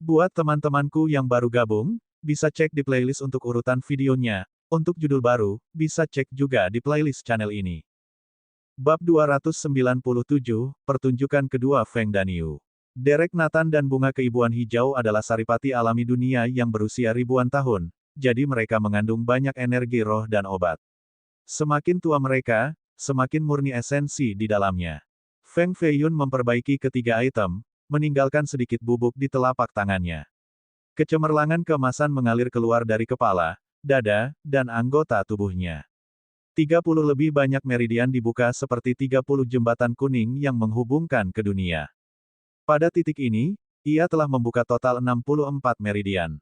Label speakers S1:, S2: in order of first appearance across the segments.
S1: Buat teman-temanku yang baru gabung, bisa cek di playlist untuk urutan videonya. Untuk judul baru, bisa cek juga di playlist channel ini. Bab 297, Pertunjukan Kedua Feng Danyu. Derek Nathan dan bunga keibuan hijau adalah saripati alami dunia yang berusia ribuan tahun, jadi mereka mengandung banyak energi roh dan obat. Semakin tua mereka, semakin murni esensi di dalamnya. Feng Feiyun memperbaiki ketiga item, meninggalkan sedikit bubuk di telapak tangannya. Kecemerlangan keemasan mengalir keluar dari kepala, dada, dan anggota tubuhnya. 30 lebih banyak meridian dibuka seperti 30 jembatan kuning yang menghubungkan ke dunia. Pada titik ini, ia telah membuka total 64 meridian.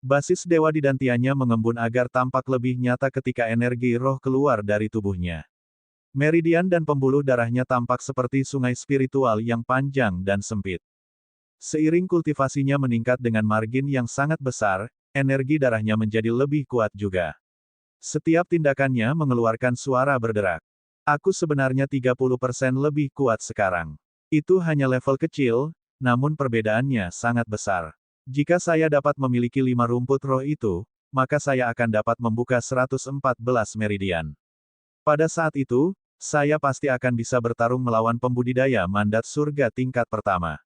S1: Basis dewa di dantiannya mengembun agar tampak lebih nyata ketika energi roh keluar dari tubuhnya. Meridian dan pembuluh darahnya tampak seperti sungai spiritual yang panjang dan sempit. Seiring kultivasinya meningkat dengan margin yang sangat besar, energi darahnya menjadi lebih kuat juga. Setiap tindakannya mengeluarkan suara berderak. Aku sebenarnya 30% lebih kuat sekarang. Itu hanya level kecil, namun perbedaannya sangat besar. Jika saya dapat memiliki 5 rumput roh itu, maka saya akan dapat membuka 114 meridian. Pada saat itu, saya pasti akan bisa bertarung melawan pembudidaya mandat surga tingkat pertama.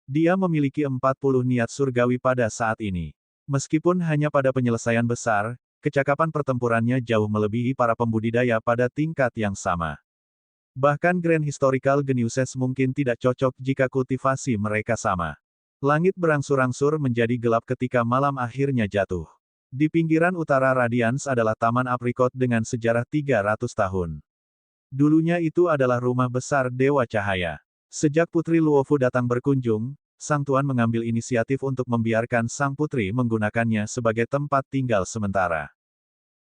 S1: Dia memiliki 40 niat surgawi pada saat ini. Meskipun hanya pada penyelesaian besar, kecakapan pertempurannya jauh melebihi para pembudidaya pada tingkat yang sama. Bahkan Grand Historical Geniuses mungkin tidak cocok jika kultivasi mereka sama. Langit berangsur-angsur menjadi gelap ketika malam akhirnya jatuh. Di pinggiran utara Radiance adalah Taman Aprikot dengan sejarah 300 tahun. Dulunya itu adalah rumah besar Dewa Cahaya. Sejak Putri Luofu datang berkunjung, Sang Tuan mengambil inisiatif untuk membiarkan Sang Putri menggunakannya sebagai tempat tinggal sementara.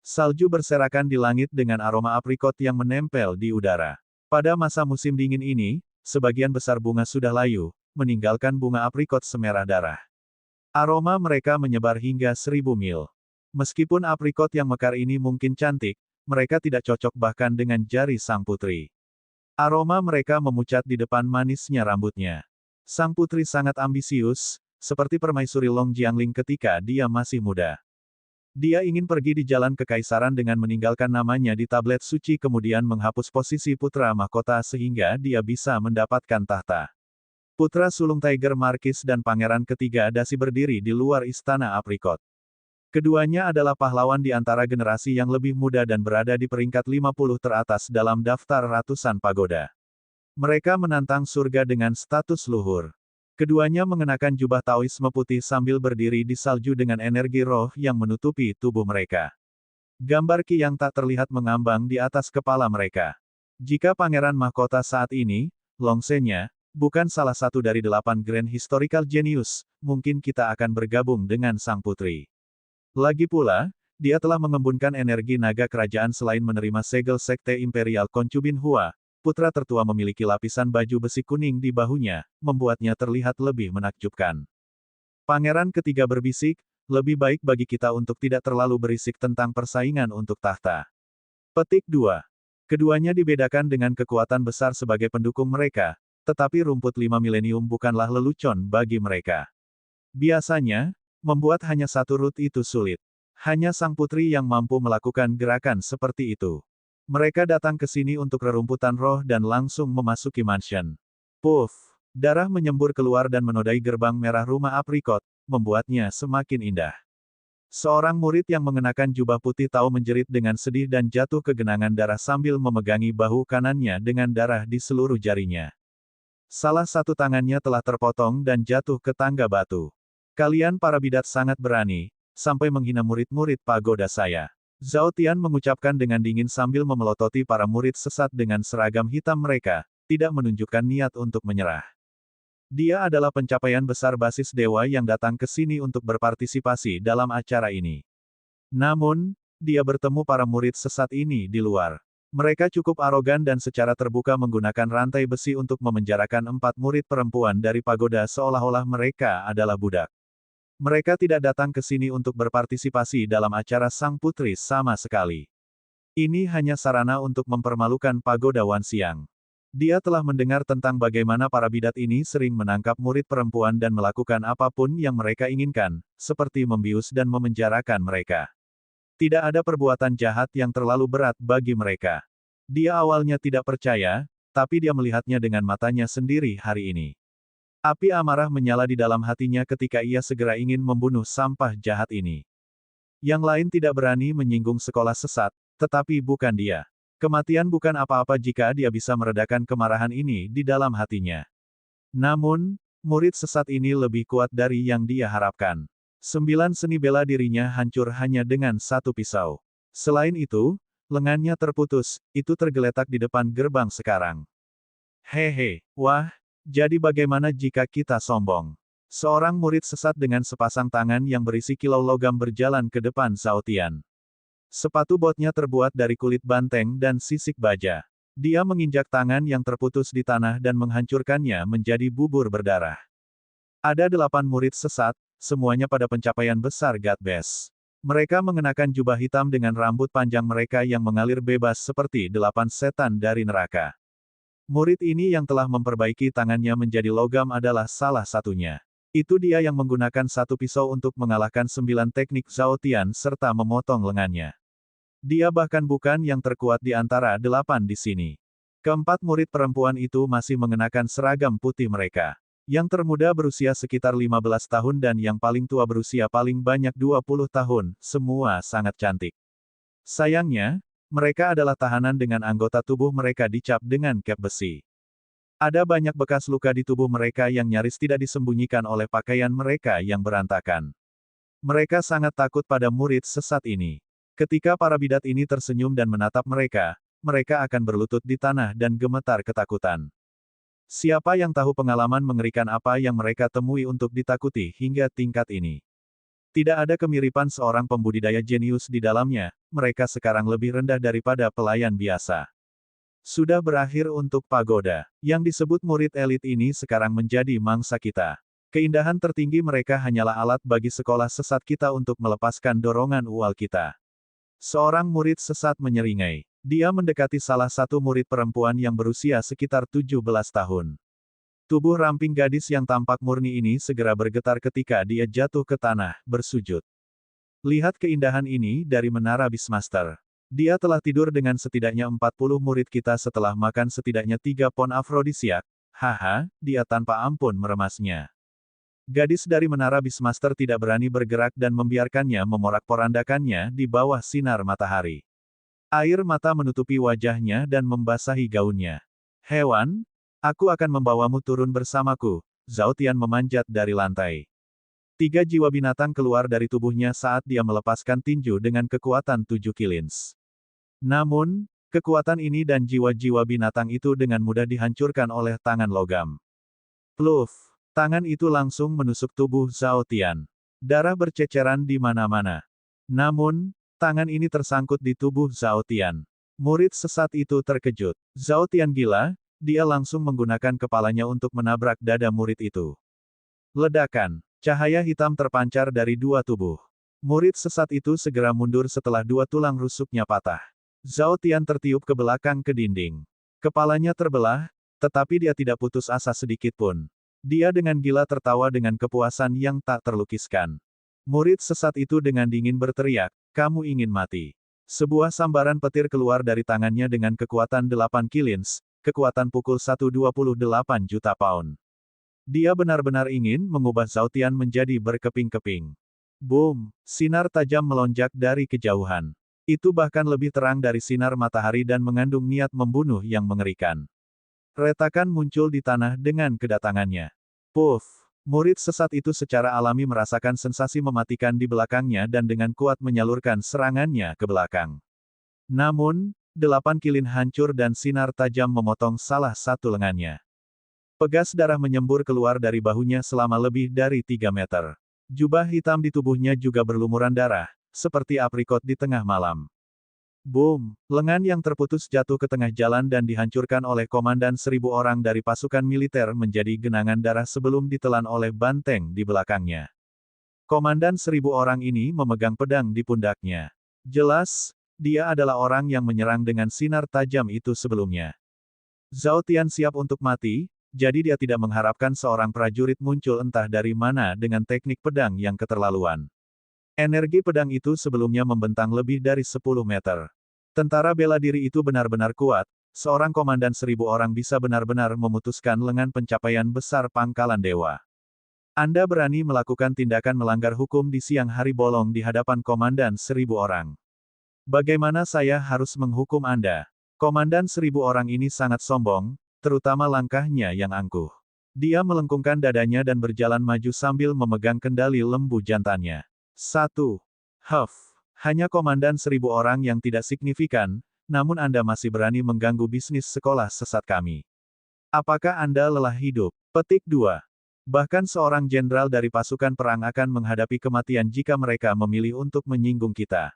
S1: Salju berserakan di langit dengan aroma aprikot yang menempel di udara. Pada masa musim dingin ini, sebagian besar bunga sudah layu, meninggalkan bunga aprikot semerah darah. Aroma mereka menyebar hingga 1000 mil. Meskipun aprikot yang mekar ini mungkin cantik, mereka tidak cocok bahkan dengan jari Sang Putri. Aroma mereka memucat di depan manisnya rambutnya. Sang Putri sangat ambisius, seperti permaisuri Long Jiangling ketika dia masih muda. Dia ingin pergi di jalan kekaisaran dengan meninggalkan namanya di tablet suci kemudian menghapus posisi putra mahkota sehingga dia bisa mendapatkan tahta. Putra sulung Tiger Marquis dan pangeran ketiga dasi berdiri di luar istana aprikot. Keduanya adalah pahlawan di antara generasi yang lebih muda dan berada di peringkat 50 teratas dalam daftar ratusan pagoda. Mereka menantang surga dengan status luhur. Keduanya mengenakan jubah Taoisme putih sambil berdiri di salju dengan energi roh yang menutupi tubuh mereka. Gambar Ki yang tak terlihat mengambang di atas kepala mereka. Jika Pangeran Mahkota saat ini, Longsenya, bukan salah satu dari 8 Grand Historical Genius, mungkin kita akan bergabung dengan Sang Putri. Lagi pula, dia telah mengembunkan energi naga kerajaan selain menerima segel Sekte Imperial Concubine Hua. Putra tertua memiliki lapisan baju besi kuning di bahunya, membuatnya terlihat lebih menakjubkan. Pangeran ketiga berbisik, lebih baik bagi kita untuk tidak terlalu berisik tentang persaingan untuk tahta. Petik 2. Keduanya dibedakan dengan kekuatan besar sebagai pendukung mereka, tetapi rumput 5 milenium bukanlah lelucon bagi mereka. Biasanya, membuat hanya satu root itu sulit. Hanya Sang Putri yang mampu melakukan gerakan seperti itu. Mereka datang ke sini untuk rerumputan roh dan langsung memasuki mansion. Puff! Darah menyembur keluar dan menodai gerbang merah rumah aprikot, membuatnya semakin indah. Seorang murid yang mengenakan jubah putih tahu menjerit dengan sedih dan jatuh ke genangan darah sambil memegangi bahu kanannya dengan darah di seluruh jarinya. Salah satu tangannya telah terpotong dan jatuh ke tangga batu. Kalian para bidat sangat berani, sampai menghina murid-murid pagoda saya. Zhao Tian mengucapkan dengan dingin sambil memelototi para murid sesat dengan seragam hitam mereka, tidak menunjukkan niat untuk menyerah. Dia adalah pencapaian besar basis dewa yang datang ke sini untuk berpartisipasi dalam acara ini. Namun, dia bertemu para murid sesat ini di luar. Mereka cukup arogan dan secara terbuka menggunakan rantai besi untuk memenjarakan 4 murid perempuan dari pagoda seolah-olah mereka adalah budak. Mereka tidak datang ke sini untuk berpartisipasi dalam acara Sang Putri sama sekali. Ini hanya sarana untuk mempermalukan pagoda Wanxiang. Dia telah mendengar tentang bagaimana para bidat ini sering menangkap murid perempuan dan melakukan apapun yang mereka inginkan, seperti membius dan memenjarakan mereka. Tidak ada perbuatan jahat yang terlalu berat bagi mereka. Dia awalnya tidak percaya, tapi dia melihatnya dengan matanya sendiri hari ini. Api amarah menyala di dalam hatinya ketika ia segera ingin membunuh sampah jahat ini. Yang lain tidak berani menyinggung sekolah sesat, tetapi bukan dia. Kematian bukan apa-apa jika dia bisa meredakan kemarahan ini di dalam hatinya. Namun, murid sesat ini lebih kuat dari yang dia harapkan. 9 seni bela dirinya hancur hanya dengan satu pisau. Selain itu, lengannya terputus, itu tergeletak di depan gerbang sekarang. Hehe, wah, jadi bagaimana jika kita sombong? Seorang murid sesat dengan sepasang tangan yang berisi kilau logam berjalan ke depan Zhao Tian. Sepatu botnya terbuat dari kulit banteng dan sisik baja. Dia menginjak tangan yang terputus di tanah dan menghancurkannya menjadi bubur berdarah. Ada 8 murid sesat, semuanya pada pencapaian besar God Best. Mereka mengenakan jubah hitam dengan rambut panjang mereka yang mengalir bebas seperti 8 setan dari neraka. Murid ini yang telah memperbaiki tangannya menjadi logam adalah salah satunya. Itu dia yang menggunakan satu pisau untuk mengalahkan 9 teknik Zhao Tian serta memotong lengannya. Dia bahkan bukan yang terkuat di antara 8 di sini. Keempat murid perempuan itu masih mengenakan seragam putih mereka. Yang termuda berusia sekitar 15 tahun dan yang paling tua berusia paling banyak 20 tahun, semua sangat cantik. Sayangnya, mereka adalah tahanan dengan anggota tubuh mereka dicap dengan kep besi. Ada banyak bekas luka di tubuh mereka yang nyaris tidak disembunyikan oleh pakaian mereka yang berantakan. Mereka sangat takut pada murid sesat ini. Ketika para bidat ini tersenyum dan menatap mereka, mereka akan berlutut di tanah dan gemetar ketakutan. Siapa yang tahu pengalaman mengerikan apa yang mereka temui untuk ditakuti hingga tingkat ini? Tidak ada kemiripan seorang pembudidaya jenius di dalamnya, mereka sekarang lebih rendah daripada pelayan biasa. Sudah berakhir untuk pagoda. Yang disebut murid elit ini sekarang menjadi mangsa kita. Keindahan tertinggi mereka hanyalah alat bagi sekolah sesat kita untuk melepaskan dorongan ual kita. Seorang murid sesat menyeringai. Dia mendekati salah satu murid perempuan yang berusia sekitar 17 tahun. Tubuh ramping gadis yang tampak murni ini segera bergetar ketika dia jatuh ke tanah, bersujud. Lihat keindahan ini dari menara Beastmaster. Dia telah tidur dengan setidaknya 40 murid kita setelah makan setidaknya 3 pon afrodisiak. Haha, dia tanpa ampun meremasnya. Gadis dari menara Beastmaster tidak berani bergerak dan membiarkannya memorak-porandakannya di bawah sinar matahari. Air mata menutupi wajahnya dan membasahi gaunnya. Hewan, aku akan membawamu turun bersamaku. Zhao Tian memanjat dari lantai. 3 jiwa binatang keluar dari tubuhnya saat dia melepaskan tinju dengan kekuatan 7 kilins. Namun, kekuatan ini dan jiwa-jiwa binatang itu dengan mudah dihancurkan oleh tangan logam. Pluf! Tangan itu langsung menusuk tubuh Zhao Tian. Darah berceceran di mana-mana. Namun, tangan ini tersangkut di tubuh Zhao Tian. Murid sesat itu terkejut. Zhao Tian gila, dia langsung menggunakan kepalanya untuk menabrak dada murid itu. Ledakan. Cahaya hitam terpancar dari 2 tubuh. Murid sesat itu segera mundur setelah 2 tulang rusuknya patah. Zhao Tian tertiup ke belakang ke dinding. Kepalanya terbelah, tetapi dia tidak putus asa sedikit pun. Dia dengan gila tertawa dengan kepuasan yang tak terlukiskan. Murid sesat itu dengan dingin berteriak, "Kamu ingin mati." Sebuah sambaran petir keluar dari tangannya dengan kekuatan 8 kilins, kekuatan pukul 128 juta pound. Dia benar-benar ingin mengubah Zhao Tian menjadi berkeping-keping. Boom! Sinar tajam melonjak dari kejauhan. Itu bahkan lebih terang dari sinar matahari dan mengandung niat membunuh yang mengerikan. Retakan muncul di tanah dengan kedatangannya. Puff! Murid sesat itu secara alami merasakan sensasi mematikan di belakangnya dan dengan kuat menyalurkan serangannya ke belakang. Namun, 8 kilin hancur dan sinar tajam memotong salah satu lengannya. Pegas darah menyembur keluar dari bahunya selama lebih dari 3 meter. Jubah hitam di tubuhnya juga berlumuran darah, seperti aprikot di tengah malam. Boom! Lengan yang terputus jatuh ke tengah jalan dan dihancurkan oleh komandan 1000 orang dari pasukan militer menjadi genangan darah sebelum ditelan oleh banteng di belakangnya. Komandan 1000 orang ini memegang pedang di pundaknya. Jelas, dia adalah orang yang menyerang dengan sinar tajam itu sebelumnya. Zhao Tian siap untuk mati, jadi dia tidak mengharapkan seorang prajurit muncul entah dari mana dengan teknik pedang yang keterlaluan. Energi pedang itu sebelumnya membentang lebih dari 10 meter. Tentara bela diri itu benar-benar kuat, seorang komandan 1000 orang bisa benar-benar memutuskan lengan pencapaian besar pangkalan dewa. Anda berani melakukan tindakan melanggar hukum di siang hari bolong di hadapan komandan 1000 orang. Bagaimana saya harus menghukum Anda? Komandan 1000 orang ini sangat sombong, terutama langkahnya yang angkuh. Dia melengkungkan dadanya dan berjalan maju sambil memegang kendali lembu jantannya. 1. Huff. Hanya komandan 1000 orang yang tidak signifikan, namun Anda masih berani mengganggu bisnis sekolah sesat kami. Apakah Anda lelah hidup? Petik 2. Bahkan seorang jenderal dari pasukan perang akan menghadapi kematian jika mereka memilih untuk menyinggung kita.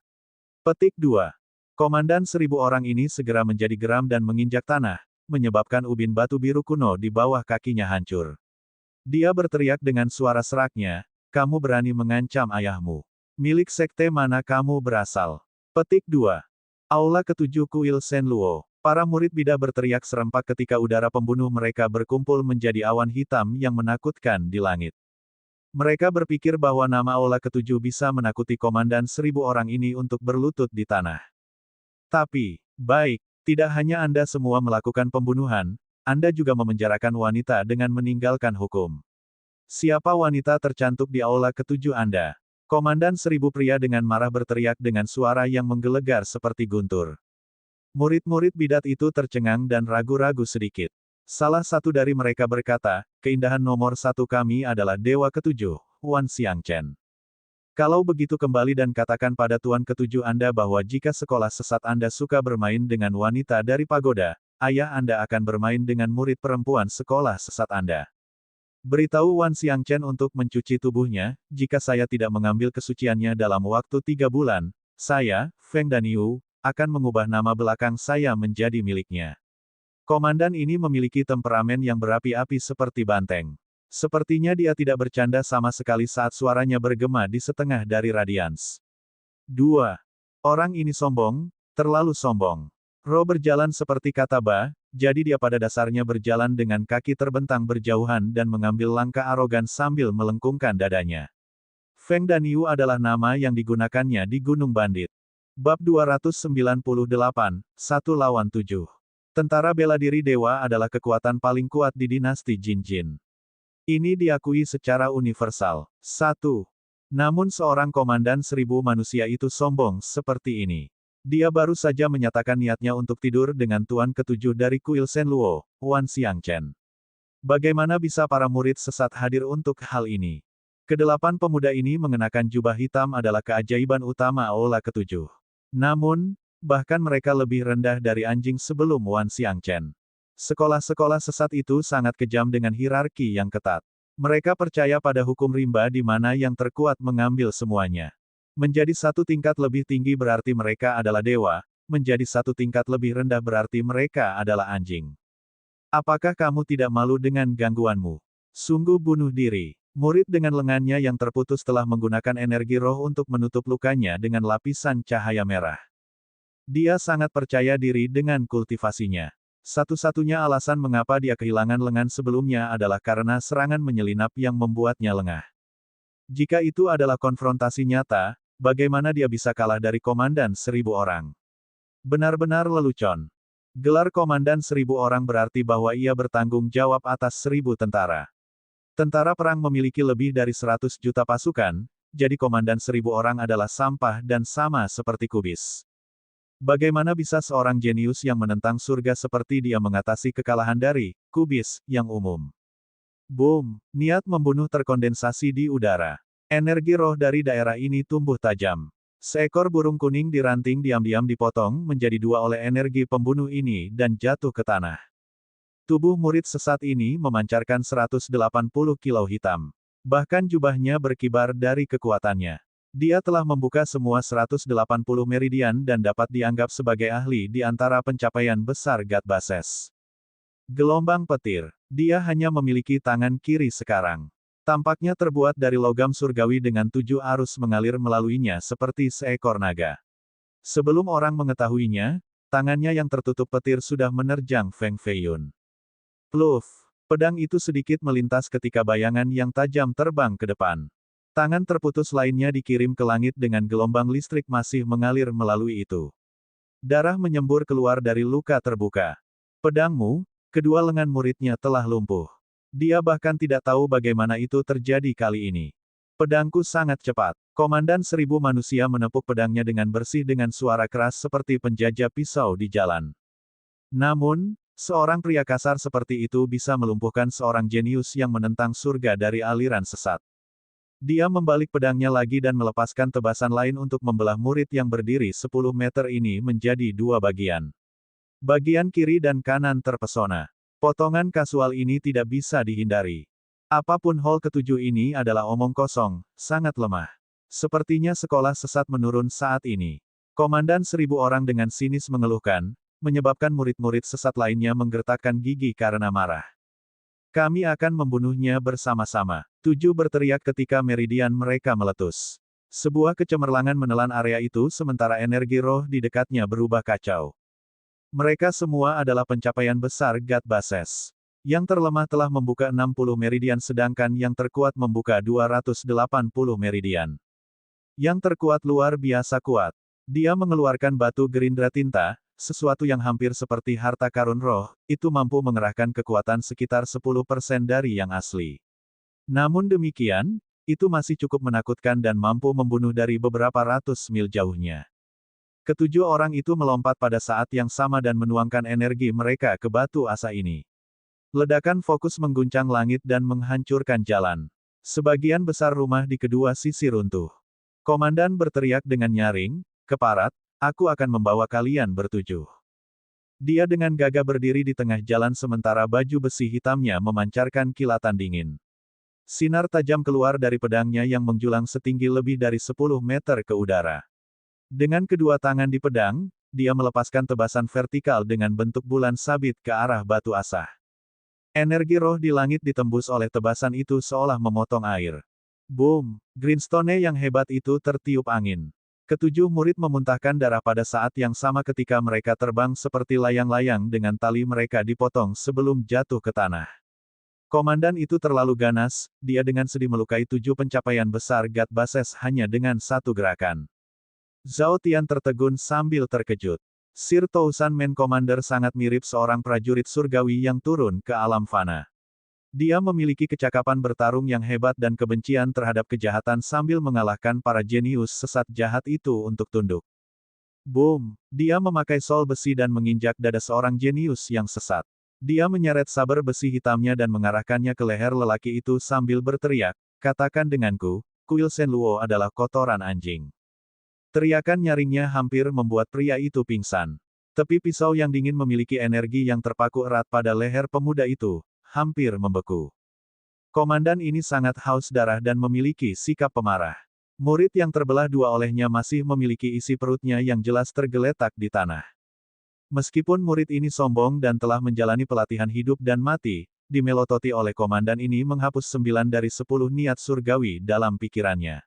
S1: Petik 2. Komandan 1000 orang ini segera menjadi geram dan menginjak tanah, menyebabkan ubin batu biru kuno di bawah kakinya hancur. Dia berteriak dengan suara seraknya, "Kamu berani mengancam ayahmu? Milik sekte mana kamu berasal?" Petik 2. Aula ke-7 Kuil Shenluo. Para murid bidah berteriak serempak ketika udara pembunuh mereka berkumpul menjadi awan hitam yang menakutkan di langit. Mereka berpikir bahwa nama Aula ke-7 bisa menakuti komandan 1000 orang ini untuk berlutut di tanah. Tapi, baik, tidak hanya Anda semua melakukan pembunuhan, Anda juga memenjarakan wanita dengan meninggalkan hukum. Siapa wanita tercantum di Aula ke-7 Anda? Komandan 1000 pria dengan marah berteriak dengan suara yang menggelegar seperti guntur. Murid-murid bidat itu tercengang dan ragu-ragu sedikit. Salah satu dari mereka berkata, "Keindahan nomor 1 kami adalah Dewa ke-7, Wan Xiangchen. Kalau begitu kembali dan katakan pada Tuan ke-7 Anda bahwa jika sekolah sesat Anda suka bermain dengan wanita dari pagoda, ayah Anda akan bermain dengan murid perempuan sekolah sesat Anda. Beritahu Wan Xiangchen untuk mencuci tubuhnya, jika saya tidak mengambil kesuciannya dalam waktu 3 bulan, saya, Feng Danyu, akan mengubah nama belakang saya menjadi miliknya." Komandan ini memiliki temperamen yang berapi-api seperti banteng. Sepertinya dia tidak bercanda sama sekali saat suaranya bergema di setengah dari radians. 2. Orang ini sombong, terlalu sombong. Roh berjalan seperti kata Ba, jadi dia pada dasarnya berjalan dengan kaki terbentang berjauhan dan mengambil langkah arogan sambil melengkungkan dadanya. Feng Danyu adalah nama yang digunakannya di Gunung Bandit. Bab 298, 1 lawan 7. Tentara bela diri dewa adalah kekuatan paling kuat di dinasti Jinjin. Ini diakui secara universal. 1. Namun seorang komandan 1000 manusia itu sombong seperti ini. Dia baru saja menyatakan niatnya untuk tidur dengan Tuan ke-7 dari Kuil Shenluo, Wan Xiangchen. Bagaimana bisa para murid sesat hadir untuk hal ini? Kedelapan pemuda ini mengenakan jubah hitam adalah keajaiban utama Aula ke-7. Namun, bahkan mereka lebih rendah dari anjing sebelum Wan Xiangchen. Sekolah-sekolah sesat itu sangat kejam dengan hierarki yang ketat. Mereka percaya pada hukum rimba di mana yang terkuat mengambil semuanya. Menjadi satu tingkat lebih tinggi berarti mereka adalah dewa, menjadi satu tingkat lebih rendah berarti mereka adalah anjing. Apakah kamu tidak malu dengan gangguanmu? Sungguh bunuh diri. Murid dengan lengannya yang terputus telah menggunakan energi roh untuk menutup lukanya dengan lapisan cahaya merah. Dia sangat percaya diri dengan kultivasinya. Satu-satunya alasan mengapa dia kehilangan lengan sebelumnya adalah karena serangan menyelinap yang membuatnya lengah. Jika itu adalah konfrontasi nyata, bagaimana dia bisa kalah dari komandan 1000 orang? Benar-benar lelucon. Gelar komandan 1000 orang berarti bahwa ia bertanggung jawab atas 1000 tentara. Tentara perang memiliki lebih dari 100 juta pasukan, jadi komandan 1000 orang adalah sampah dan sama seperti kubis. Bagaimana bisa seorang jenius yang menentang surga seperti dia mengatasi kekalahan dari kubis yang umum? Boom! Niat membunuh terkondensasi di udara. Energi roh dari daerah ini tumbuh tajam. Seekor burung kuning di ranting diam-diam dipotong menjadi 2 oleh energi pembunuh ini dan jatuh ke tanah. Tubuh murid sesat ini memancarkan 180 kilau hitam. Bahkan jubahnya berkibar dari kekuatannya. Dia telah membuka semua 180 meridian dan dapat dianggap sebagai ahli di antara pencapaian besar God Bases. Gelombang petir. Dia hanya memiliki tangan kiri sekarang. Tampaknya terbuat dari logam surgawi dengan 7 arus mengalir melaluinya seperti seekor naga. Sebelum orang mengetahuinya, Tangannya yang tertutup petir sudah menerjang Feng Feiyun. Pluf! Pedang itu sedikit melintas ketika bayangan yang tajam terbang ke depan. Tangan terputus lainnya dikirim ke langit dengan gelombang listrik masih mengalir melalui itu. Darah menyembur keluar dari luka terbuka. Pedangmu, kedua lengan muridnya telah lumpuh. Dia bahkan tidak tahu bagaimana itu terjadi kali ini. Pedangku sangat cepat. Komandan 1000 manusia menepuk pedangnya dengan bersih dengan suara keras seperti penjajah pisau di jalan. Namun, seorang pria kasar seperti itu bisa melumpuhkan seorang jenius yang menentang surga dari aliran sesat. Dia membalik pedangnya lagi dan melepaskan tebasan lain untuk membelah murid yang berdiri 10 meter ini menjadi dua bagian. Bagian kiri dan kanan terpesona. Potongan kasual ini tidak bisa dihindari. Apapun hall ketujuh ini adalah omong kosong, sangat lemah. Sepertinya sekolah sesat menurun saat ini. Komandan 1000 orang dengan sinis mengeluhkan, menyebabkan murid-murid sesat lainnya menggertakkan gigi karena marah. Kami akan membunuhnya bersama-sama. 7 berteriak ketika meridian mereka meletus. Sebuah kecemerlangan menelan area itu sementara energi roh di dekatnya berubah kacau. Mereka semua adalah pencapaian besar God Bases. Yang terlemah telah membuka 60 meridian sedangkan yang terkuat membuka 280 meridian. Yang terkuat luar biasa kuat. Dia mengeluarkan batu gerindra tinta, sesuatu yang hampir seperti harta karun roh, itu mampu mengerahkan kekuatan sekitar 10% dari yang asli. Namun demikian, itu masih cukup menakutkan dan mampu membunuh dari beberapa ratus mil jauhnya. Ketujuh orang itu melompat pada saat yang sama dan menuangkan energi mereka ke batu asa ini. Ledakan fokus mengguncang langit dan menghancurkan jalan. Sebagian besar rumah di kedua sisi runtuh. Komandan berteriak dengan nyaring, "Keparat, aku akan membawa kalian bertujuh." Dia dengan gagah berdiri di tengah jalan sementara baju besi hitamnya memancarkan kilatan dingin. Sinar tajam keluar dari pedangnya yang menjulang setinggi lebih dari 10 meter ke udara. Dengan kedua tangan di pedang, dia melepaskan tebasan vertikal dengan bentuk bulan sabit ke arah batu asah. Energi roh di langit ditembus oleh tebasan itu seolah memotong air. Boom! Greenstone yang hebat itu tertiup angin. Ketujuh murid memuntahkan darah pada saat yang sama ketika mereka terbang seperti layang-layang dengan tali mereka dipotong sebelum jatuh ke tanah. Komandan itu terlalu ganas, dia dengan sedih melukai 7 pencapaian besar God Bases hanya dengan satu gerakan. Zhao Tian tertegun sambil terkejut. Sir Tousan Man Commander sangat mirip seorang prajurit surgawi yang turun ke alam fana. Dia memiliki kecakapan bertarung yang hebat dan kebencian terhadap kejahatan sambil mengalahkan para jenius sesat jahat itu untuk tunduk. Boom! Dia memakai sol besi dan menginjak dada seorang jenius yang sesat. Dia menyeret saber besi hitamnya dan mengarahkannya ke leher lelaki itu sambil berteriak, "Katakan denganku, kuil Shenluo adalah kotoran anjing." Teriakan nyaringnya hampir membuat pria itu pingsan. Tepi pisau yang dingin memiliki energi yang terpaku erat pada leher pemuda itu, hampir membeku. Komandan ini sangat haus darah dan memiliki sikap pemarah. Murid yang terbelah dua olehnya masih memiliki isi perutnya yang jelas tergeletak di tanah. Meskipun murid ini sombong dan telah menjalani pelatihan hidup dan mati, dimelototi oleh komandan ini menghapus 9 dari 10 niat surgawi dalam pikirannya.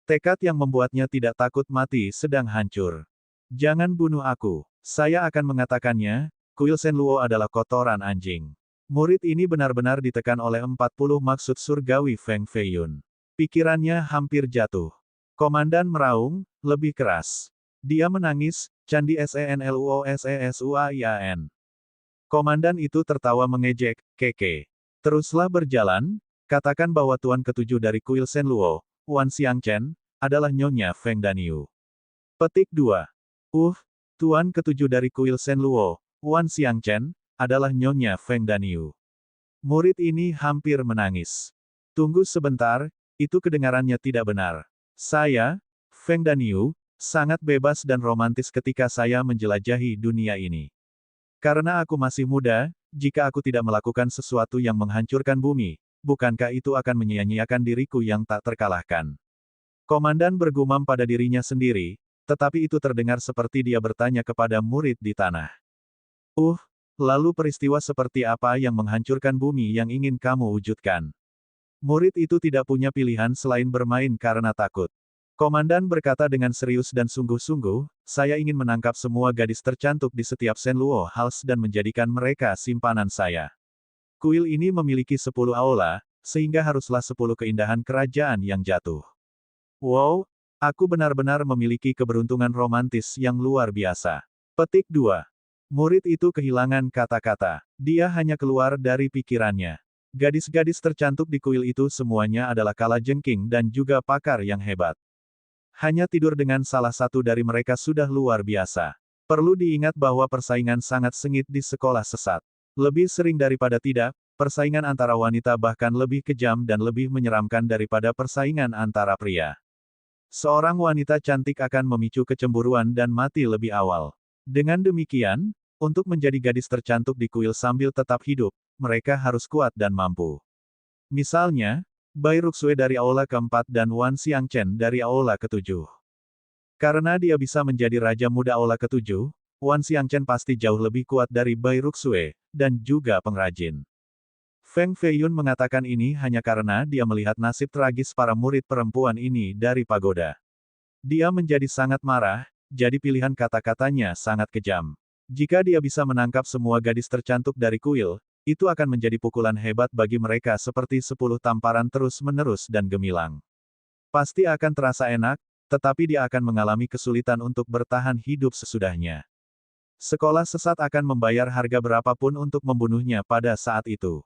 S1: Tekad yang membuatnya tidak takut mati sedang hancur. Jangan bunuh aku. Saya akan mengatakannya, kuil Shenluo adalah kotoran anjing. Murid ini benar-benar ditekan oleh 40 maksud surgawi Feng Feiyun. Pikirannya hampir jatuh. Komandan meraung, lebih keras. Dia menangis, Candi Senluo Sesuaian. Komandan itu tertawa mengejek, "Keke. Teruslah berjalan, katakan bahwa tuan ketujuh dari kuil Shenluo, Wan Xiangchen, adalah Nyonya Feng Danyu." Petik 2. Tuan ketujuh dari kuil Shenluo, Wan Xiangchen, adalah Nyonya Feng Danyu. Murid ini hampir menangis. Tunggu sebentar, itu kedengarannya tidak benar. Saya, Feng Danyu, sangat bebas dan romantis ketika saya menjelajahi dunia ini. Karena aku masih muda, jika aku tidak melakukan sesuatu yang menghancurkan bumi, bukankah itu akan menyia-nyiakan diriku yang tak terkalahkan? Komandan bergumam pada dirinya sendiri, tetapi itu terdengar seperti dia bertanya kepada murid di tanah. Lalu peristiwa seperti apa yang menghancurkan bumi yang ingin kamu wujudkan? Murid itu tidak punya pilihan selain bermain karena takut. Komandan berkata dengan serius dan sungguh-sungguh, saya ingin menangkap semua gadis tercantik di setiap Shenluo Halls dan menjadikan mereka simpanan saya. Kuil ini memiliki 10 aula, sehingga haruslah 10 keindahan kerajaan yang jatuh. Wow, aku benar-benar memiliki keberuntungan romantis yang luar biasa. Petik 2. Murid itu kehilangan kata-kata. Dia hanya keluar dari pikirannya. Gadis-gadis tercantik di kuil itu semuanya adalah kalajengking dan juga pakar yang hebat. Hanya tidur dengan salah satu dari mereka sudah luar biasa. Perlu diingat bahwa persaingan sangat sengit di sekolah sesat. Lebih sering daripada tidak, persaingan antara wanita bahkan lebih kejam dan lebih menyeramkan daripada persaingan antara pria. Seorang wanita cantik akan memicu kecemburuan dan mati lebih awal. Dengan demikian, untuk menjadi gadis tercantik di kuil sambil tetap hidup, mereka harus kuat dan mampu. Misalnya, Bai Ruxue dari aula keempat dan Wan Xiangchen dari aula ketujuh. Karena dia bisa menjadi raja muda aula ketujuh, Wan Xiangchen pasti jauh lebih kuat dari Bai Ruxue, dan juga pengrajin. Feng Feiyun mengatakan ini hanya karena dia melihat nasib tragis para murid perempuan ini dari pagoda. Dia menjadi sangat marah, jadi pilihan kata-katanya sangat kejam. Jika dia bisa menangkap semua gadis tercantik dari kuil, itu akan menjadi pukulan hebat bagi mereka seperti 10 tamparan terus-menerus dan gemilang. Pasti akan terasa enak, tetapi dia akan mengalami kesulitan untuk bertahan hidup sesudahnya. Sekolah sesat akan membayar harga berapapun untuk membunuhnya pada saat itu.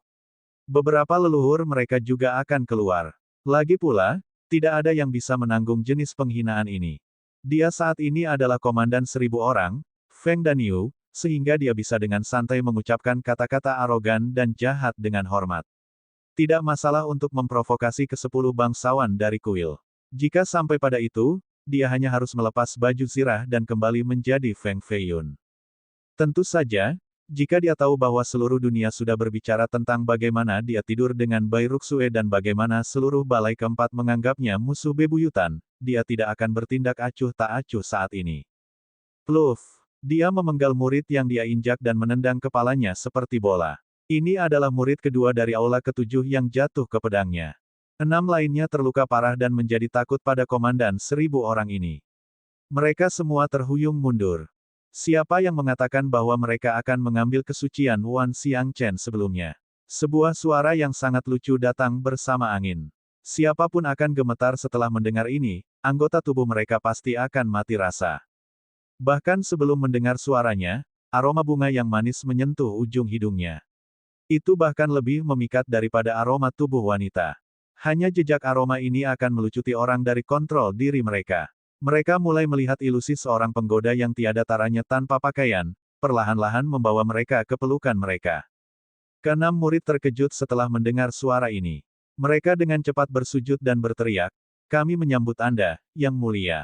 S1: Beberapa leluhur mereka juga akan keluar. Lagi pula, tidak ada yang bisa menanggung jenis penghinaan ini. Dia saat ini adalah komandan 1000 orang, Feng Danyu, sehingga dia bisa dengan santai mengucapkan kata-kata arogan dan jahat dengan hormat. Tidak masalah untuk memprovokasi ke-10 bangsawan dari kuil. Jika sampai pada itu, dia hanya harus melepas baju zirah dan kembali menjadi Feng Feiyun. Tentu saja, jika dia tahu bahwa seluruh dunia sudah berbicara tentang bagaimana dia tidur dengan Bai Ruxue dan bagaimana seluruh balai keempat menganggapnya musuh bebuyutan, dia tidak akan bertindak acuh tak acuh saat ini. Pluff! Dia memenggal murid yang dia injak dan menendang kepalanya seperti bola. Ini adalah murid kedua dari aula ketujuh yang jatuh ke pedangnya. 6 lainnya terluka parah dan menjadi takut pada komandan 1000 orang ini. Mereka semua terhuyung mundur. Siapa yang mengatakan bahwa mereka akan mengambil kesucian Wan Xiangchen sebelumnya? Sebuah suara yang sangat lucu datang bersama angin. Siapapun akan gemetar setelah mendengar ini, anggota tubuh mereka pasti akan mati rasa. Bahkan sebelum mendengar suaranya, aroma bunga yang manis menyentuh ujung hidungnya. Itu bahkan lebih memikat daripada aroma tubuh wanita. Hanya jejak aroma ini akan melucuti orang dari kontrol diri mereka. Mereka mulai melihat ilusi seorang penggoda yang tiada taranya tanpa pakaian, perlahan-lahan membawa mereka ke pelukan mereka. Keenam murid terkejut setelah mendengar suara ini. Mereka dengan cepat bersujud dan berteriak, "Kami menyambut Anda, Yang Mulia.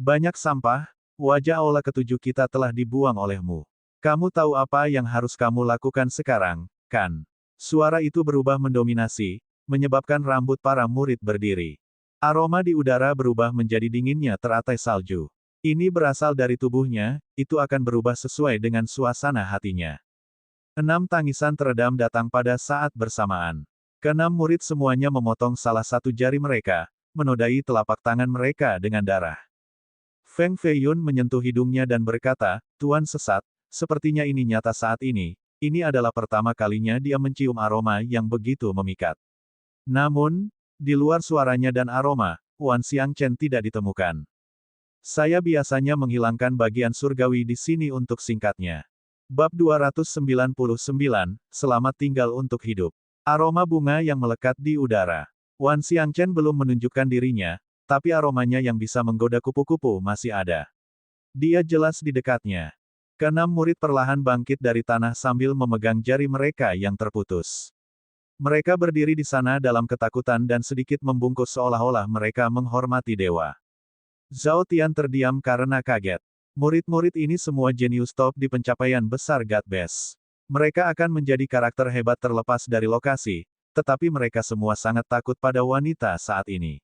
S1: Banyak sampah, wajah aula ketujuh kita telah dibuang olehmu. Kamu tahu apa yang harus kamu lakukan sekarang, kan?" Suara itu berubah mendominasi, menyebabkan rambut para murid berdiri. Aroma di udara berubah menjadi dinginnya teratai salju. Ini berasal dari tubuhnya, itu akan berubah sesuai dengan suasana hatinya. 6 tangisan teredam datang pada saat bersamaan. Keenam murid semuanya memotong salah satu jari mereka, menodai telapak tangan mereka dengan darah. Feng Feiyun menyentuh hidungnya dan berkata, "Tuan sesat, sepertinya ini nyata saat ini adalah pertama kalinya dia mencium aroma yang begitu memikat." Namun, di luar suaranya dan aroma, Wan Xiangchen tidak ditemukan. Saya biasanya menghilangkan bagian surgawi di sini untuk singkatnya. Bab 299, Selamat tinggal untuk hidup. Aroma bunga yang melekat di udara. Wan Xiangchen belum menunjukkan dirinya, tapi aromanya yang bisa menggoda kupu-kupu masih ada. Dia jelas di dekatnya. Keenam murid perlahan bangkit dari tanah sambil memegang jari mereka yang terputus. Mereka berdiri di sana dalam ketakutan dan sedikit membungkus seolah-olah mereka menghormati dewa. Zhao Tian terdiam karena kaget. Murid-murid ini semua jenius top di pencapaian besar God Best. Mereka akan menjadi karakter hebat terlepas dari lokasi, tetapi mereka semua sangat takut pada wanita saat ini.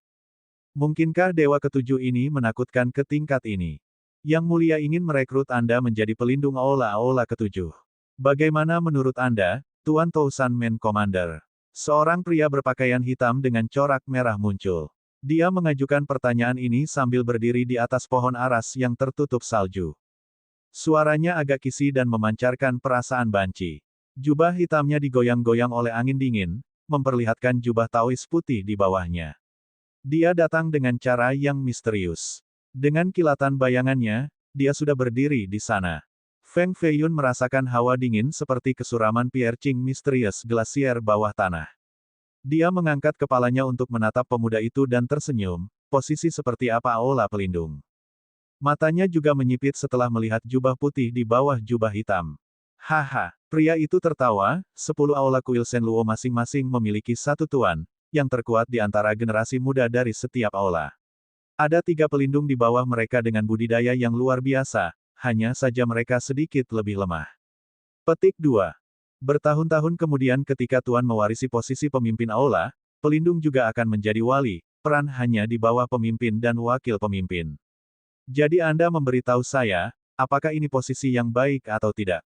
S1: Mungkinkah dewa ketujuh ini menakutkan ke tingkat ini? Yang Mulia ingin merekrut Anda menjadi pelindung aula-aula ketujuh. Bagaimana menurut Anda, Tuan Tousan Main Commander? Seorang pria berpakaian hitam dengan corak merah muncul. Dia mengajukan pertanyaan ini sambil berdiri di atas pohon aras yang tertutup salju. Suaranya agak kisi dan memancarkan perasaan banci. Jubah hitamnya digoyang-goyang oleh angin dingin, memperlihatkan jubah Taois putih di bawahnya. Dia datang dengan cara yang misterius. Dengan kilatan bayangannya, dia sudah berdiri di sana. Feng Feiyun merasakan hawa dingin seperti kesuraman piercing misterius glasier bawah tanah. Dia mengangkat kepalanya untuk menatap pemuda itu dan tersenyum, posisi seperti apa aula pelindung. Matanya juga menyipit setelah melihat jubah putih di bawah jubah hitam. Haha, pria itu tertawa, 10 aula kuil Shenluo masing-masing memiliki satu tuan, yang terkuat di antara generasi muda dari setiap aula. Ada 3 pelindung di bawah mereka dengan budidaya yang luar biasa, hanya saja mereka sedikit lebih lemah. Petik 2. Bertahun-tahun kemudian ketika tuan mewarisi posisi pemimpin aula, pelindung juga akan menjadi wali, peran hanya di bawah pemimpin dan wakil pemimpin. Jadi Anda memberitahu saya, apakah ini posisi yang baik atau tidak?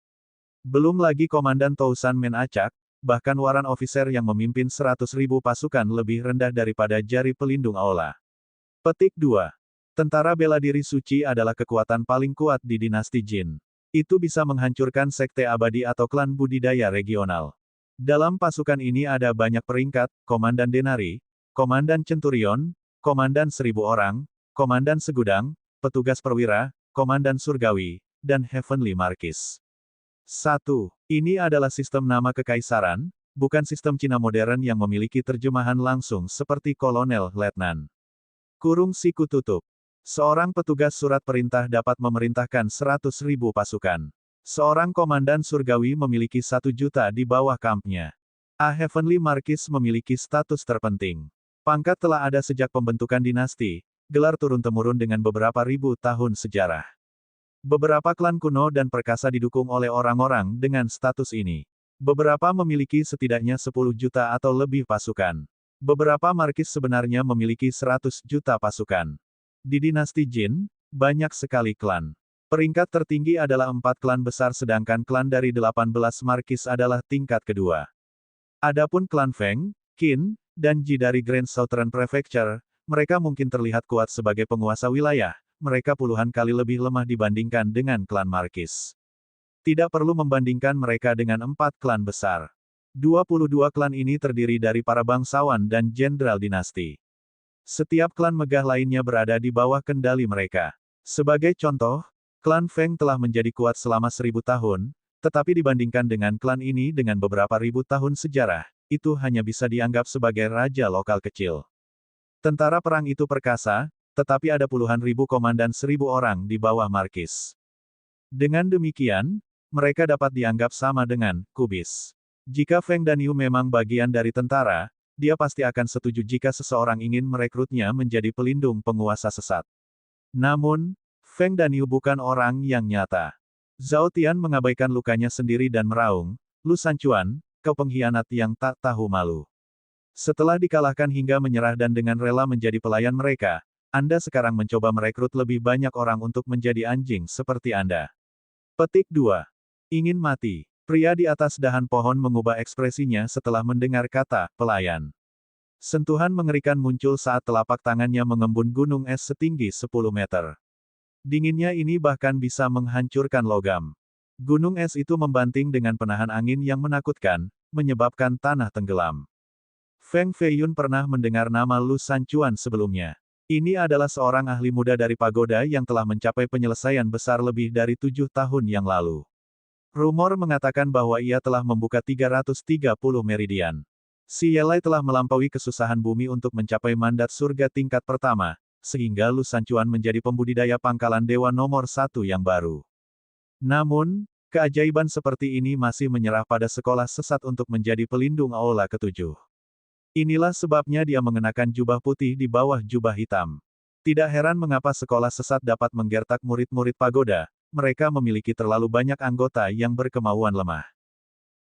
S1: Belum lagi Komandan Tousan Men acak, bahkan waran officer yang memimpin 100.000 pasukan lebih rendah daripada jari pelindung aula. Petik 2. Tentara bela diri suci adalah kekuatan paling kuat di dinasti Jin. Itu bisa menghancurkan sekte abadi atau klan budidaya regional. Dalam pasukan ini ada banyak peringkat, Komandan Denari, Komandan Centurion, Komandan 1000 orang, Komandan Segudang, Petugas Perwira, Komandan Surgawi, dan Heavenly Marquis. 1. Ini adalah sistem nama kekaisaran, bukan sistem Cina modern yang memiliki terjemahan langsung seperti kolonel letnan. Kurung siku tutup. Seorang petugas surat perintah dapat memerintahkan 100.000 pasukan. Seorang komandan surgawi memiliki 1 juta di bawah kampnya. A Heavenly Marquis memiliki status terpenting. Pangkat telah ada sejak pembentukan dinasti, gelar turun-temurun dengan beberapa ribu tahun sejarah. Beberapa klan kuno dan perkasa didukung oleh orang-orang dengan status ini. Beberapa memiliki setidaknya 10 juta atau lebih pasukan. Beberapa markis sebenarnya memiliki 100 juta pasukan. Di dinasti Jin, banyak sekali klan. Peringkat tertinggi adalah 4 klan besar sedangkan klan dari 18 markis adalah tingkat kedua. Adapun klan Feng, Qin, dan Ji dari Grand Southern Prefecture, mereka mungkin terlihat kuat sebagai penguasa wilayah, mereka puluhan kali lebih lemah dibandingkan dengan klan Markis. Tidak perlu membandingkan mereka dengan 4 klan besar. 22 klan ini terdiri dari para bangsawan dan jenderal dinasti. Setiap klan megah lainnya berada di bawah kendali mereka. Sebagai contoh, klan Feng telah menjadi kuat selama 1000 tahun, tetapi dibandingkan dengan klan ini dengan beberapa ribu tahun sejarah, itu hanya bisa dianggap sebagai raja lokal kecil. Tentara perang itu perkasa, tetapi ada puluhan ribu komandan 1000 orang di bawah markis. Dengan demikian, mereka dapat dianggap sama dengan kubis. Jika Feng Danyu memang bagian dari tentara, dia pasti akan setuju jika seseorang ingin merekrutnya menjadi pelindung penguasa sesat. Namun, Feng Danyu bukan orang yang nyata. Zhao Tian mengabaikan lukanya sendiri dan meraung, "Lu Sanchuan, kau pengkhianat yang tak tahu malu. Setelah dikalahkan hingga menyerah dan dengan rela menjadi pelayan mereka, Anda sekarang mencoba merekrut lebih banyak orang untuk menjadi anjing seperti Anda." Petik 2. Ingin mati. Pria di atas dahan pohon mengubah ekspresinya setelah mendengar kata pelayan. Sentuhan mengerikan muncul saat telapak tangannya mengembun gunung es setinggi 10 meter. Dinginnya ini bahkan bisa menghancurkan logam. Gunung es itu membanting dengan penahan angin yang menakutkan, menyebabkan tanah tenggelam. Feng Feiyun pernah mendengar nama Lu Sanchuan sebelumnya. Ini adalah seorang ahli muda dari pagoda yang telah mencapai penyelesaian besar lebih dari 7 tahun yang lalu. Rumor mengatakan bahwa ia telah membuka 330 meridian. Si Yelai telah melampaui kesusahan bumi untuk mencapai mandat surga tingkat pertama, sehingga Lu Sanchuan menjadi pembudidaya pangkalan dewa nomor 1 yang baru. Namun, keajaiban seperti ini masih menyerah pada sekolah sesat untuk menjadi pelindung aula ketujuh. Inilah sebabnya dia mengenakan jubah putih di bawah jubah hitam. Tidak heran mengapa sekolah sesat dapat menggertak murid-murid pagoda, mereka memiliki terlalu banyak anggota yang berkemauan lemah.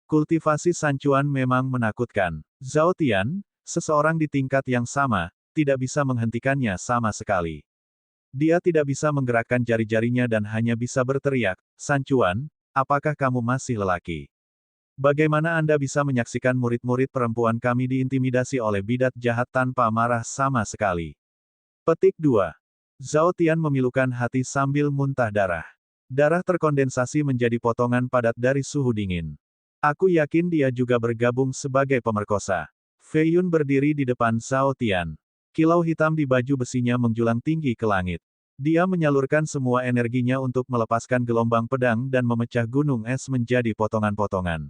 S1: Kultivasi Sanchuan memang menakutkan. Zhao Tian, seseorang di tingkat yang sama, tidak bisa menghentikannya sama sekali. Dia tidak bisa menggerakkan jari-jarinya dan hanya bisa berteriak, "Sanchuan, apakah kamu masih lelaki? Bagaimana Anda bisa menyaksikan murid-murid perempuan kami diintimidasi oleh bidat jahat tanpa marah sama sekali?" Petik 2. Zhao Tian memilukan hati sambil muntah darah. Darah terkondensasi menjadi potongan padat dari suhu dingin. Aku yakin dia juga bergabung sebagai pemerkosa. Fei Yun berdiri di depan Zhao Tian. Kilau hitam di baju besinya menjulang tinggi ke langit. Dia menyalurkan semua energinya untuk melepaskan gelombang pedang dan memecah gunung es menjadi potongan-potongan.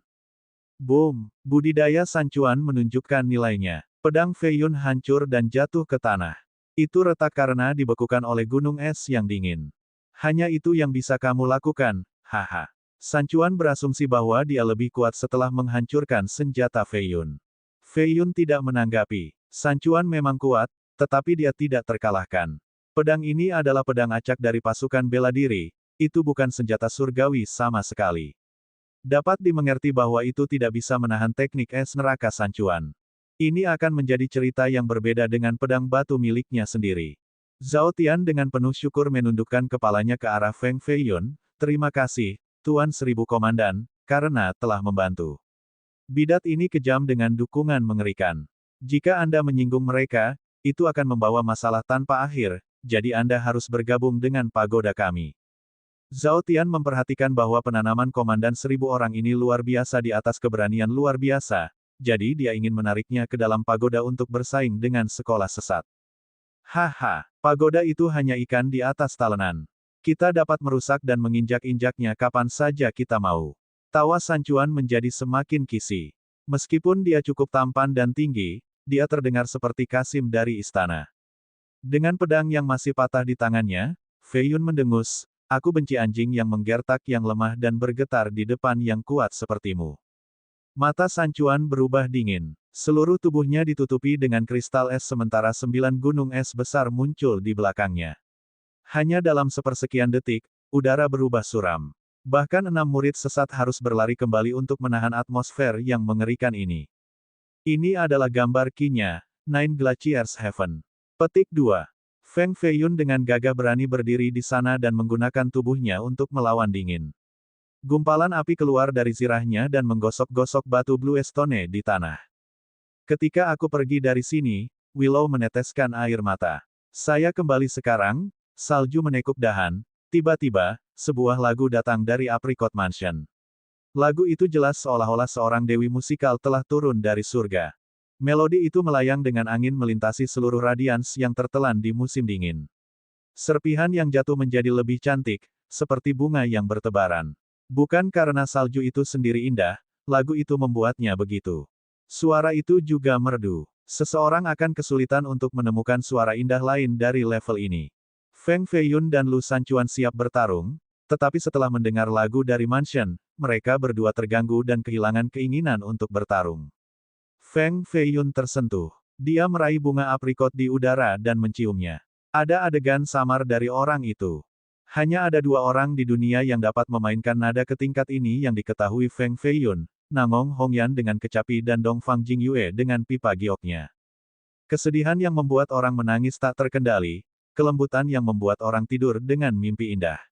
S1: Boom! Budidaya Sancuan menunjukkan nilainya. Pedang Fei Yun hancur dan jatuh ke tanah. Itu retak karena dibekukan oleh gunung es yang dingin. Hanya itu yang bisa kamu lakukan, haha. Sancuan berasumsi bahwa dia lebih kuat setelah menghancurkan senjata Fei Yun. Fei Yun tidak menanggapi. Sancuan memang kuat, tetapi dia tidak terkalahkan. Pedang ini adalah pedang acak dari pasukan bela diri, itu bukan senjata surgawi sama sekali. Dapat dimengerti bahwa itu tidak bisa menahan teknik es neraka Sancuan. Ini akan menjadi cerita yang berbeda dengan pedang batu miliknya sendiri. Zhao Tian dengan penuh syukur menundukkan kepalanya ke arah Feng Fei Yun, terima kasih, Tuan Seribu Komandan, karena telah membantu. Bidat ini kejam dengan dukungan mengerikan. Jika Anda menyinggung mereka, itu akan membawa masalah tanpa akhir, jadi Anda harus bergabung dengan pagoda kami. Zhao Tian memperhatikan bahwa penanaman komandan 1000 orang ini luar biasa di atas keberanian luar biasa, jadi dia ingin menariknya ke dalam pagoda untuk bersaing dengan sekolah sesat. Haha, pagoda itu hanya ikan di atas talenan. Kita dapat merusak dan menginjak-injaknya kapan saja kita mau. Tawa Sancuan menjadi semakin kisi. Meskipun dia cukup tampan dan tinggi, dia terdengar seperti Kasim dari istana. Dengan pedang yang masih patah di tangannya, Fei Yun mendengus, aku benci anjing yang menggertak yang lemah dan bergetar di depan yang kuat sepertimu. Mata Sancuan berubah dingin. Seluruh tubuhnya ditutupi dengan kristal es sementara 9 gunung es besar muncul di belakangnya. Hanya dalam sepersekian detik, udara berubah suram. Bahkan 6 murid sesat harus berlari kembali untuk menahan atmosfer yang mengerikan ini. Ini adalah gambar Qi-nya, Nine Glaciers Heaven. Petik 2. Feng Fei Yun dengan gagah berani berdiri di sana dan menggunakan tubuhnya untuk melawan dingin. Gumpalan api keluar dari zirahnya dan menggosok-gosok batu Blue Stone di tanah. Ketika aku pergi dari sini, Willow meneteskan air mata. Saya kembali sekarang, salju menekuk dahan, tiba-tiba, sebuah lagu datang dari Apricot Mansion. Lagu itu jelas seolah-olah seorang dewi musikal telah turun dari surga. Melodi itu melayang dengan angin melintasi seluruh radians yang tertelan di musim dingin. Serpihan yang jatuh menjadi lebih cantik, seperti bunga yang bertebaran. Bukan karena salju itu sendiri indah, lagu itu membuatnya begitu. Suara itu juga merdu. Seseorang akan kesulitan untuk menemukan suara indah lain dari level ini. Feng Fei Yun dan Lu Sancuan siap bertarung, tetapi setelah mendengar lagu dari Mansion, mereka berdua terganggu dan kehilangan keinginan untuk bertarung. Feng Fei Yun tersentuh. Dia meraih bunga aprikot di udara dan menciumnya. Ada adegan samar dari orang itu. Hanya ada 2 orang di dunia yang dapat memainkan nada ke tingkat ini yang diketahui Feng Fei Yun, Nangong Hongyan dengan kecapi dan Dongfang Jingyue dengan pipa gioknya. Kesedihan yang membuat orang menangis tak terkendali, kelembutan yang membuat orang tidur dengan mimpi indah.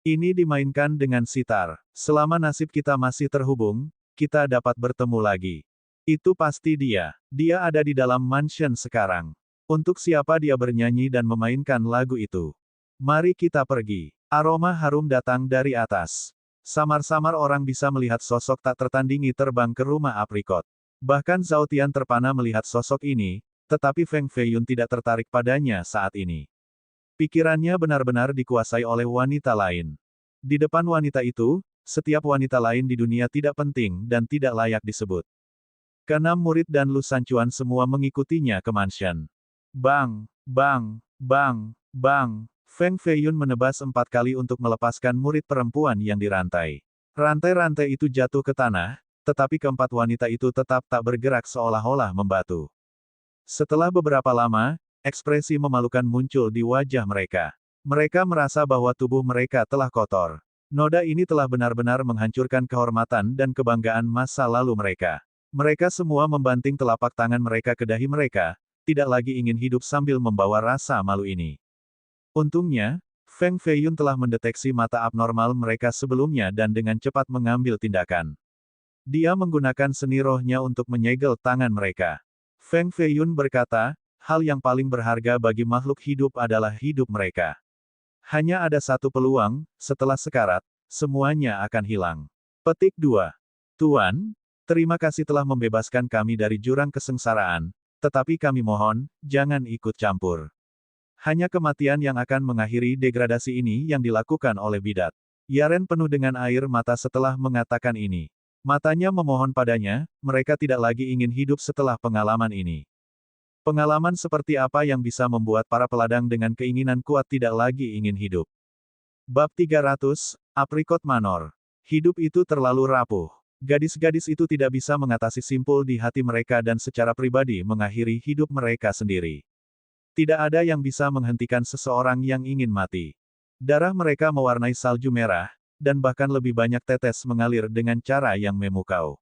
S1: Ini dimainkan dengan sitar. Selama nasib kita masih terhubung, kita dapat bertemu lagi. Itu pasti dia. Dia ada di dalam mansion sekarang. Untuk siapa dia bernyanyi dan memainkan lagu itu? Mari kita pergi. Aroma harum datang dari atas. Samar-samar orang bisa melihat sosok tak tertandingi terbang ke rumah aprikot. Bahkan Zhao Tian terpana melihat sosok ini, tetapi Feng Fei Yun tidak tertarik padanya saat ini. Pikirannya benar-benar dikuasai oleh wanita lain. Di depan wanita itu, setiap wanita lain di dunia tidak penting dan tidak layak disebut. Keenam murid dan Lu Sancuan semua mengikutinya ke mansion. Bang, bang, bang, bang. Feng Fei Yun menebas 4 kali untuk melepaskan murid perempuan yang dirantai. Rantai-rantai itu jatuh ke tanah, tetapi keempat wanita itu tetap tak bergerak seolah-olah membatu. Setelah beberapa lama, ekspresi memalukan muncul di wajah mereka. Mereka merasa bahwa tubuh mereka telah kotor. Noda ini telah benar-benar menghancurkan kehormatan dan kebanggaan masa lalu mereka. Mereka semua membanting telapak tangan mereka ke dahi mereka, tidak lagi ingin hidup sambil membawa rasa malu ini. Untungnya, Feng Fei Yun telah mendeteksi mata abnormal mereka sebelumnya dan dengan cepat mengambil tindakan. Dia menggunakan seni rohnya untuk menyegel tangan mereka. Feng Fei Yun berkata, hal yang paling berharga bagi makhluk hidup adalah hidup mereka. Hanya ada satu peluang, setelah sekarat, semuanya akan hilang. Petik 2. Tuan, terima kasih telah membebaskan kami dari jurang kesengsaraan, tetapi kami mohon, jangan ikut campur. Hanya kematian yang akan mengakhiri degradasi ini yang dilakukan oleh bidat. Yaren penuh dengan air mata setelah mengatakan ini. Matanya memohon padanya, mereka tidak lagi ingin hidup setelah pengalaman ini. Pengalaman seperti apa yang bisa membuat para peladang dengan keinginan kuat tidak lagi ingin hidup. Bab 300, Apricot Manor. Hidup itu terlalu rapuh. Gadis-gadis itu tidak bisa mengatasi simpul di hati mereka dan secara pribadi mengakhiri hidup mereka sendiri. Tidak ada yang bisa menghentikan seseorang yang ingin mati. Darah mereka mewarnai salju merah, dan bahkan lebih banyak tetes mengalir dengan cara yang memukau.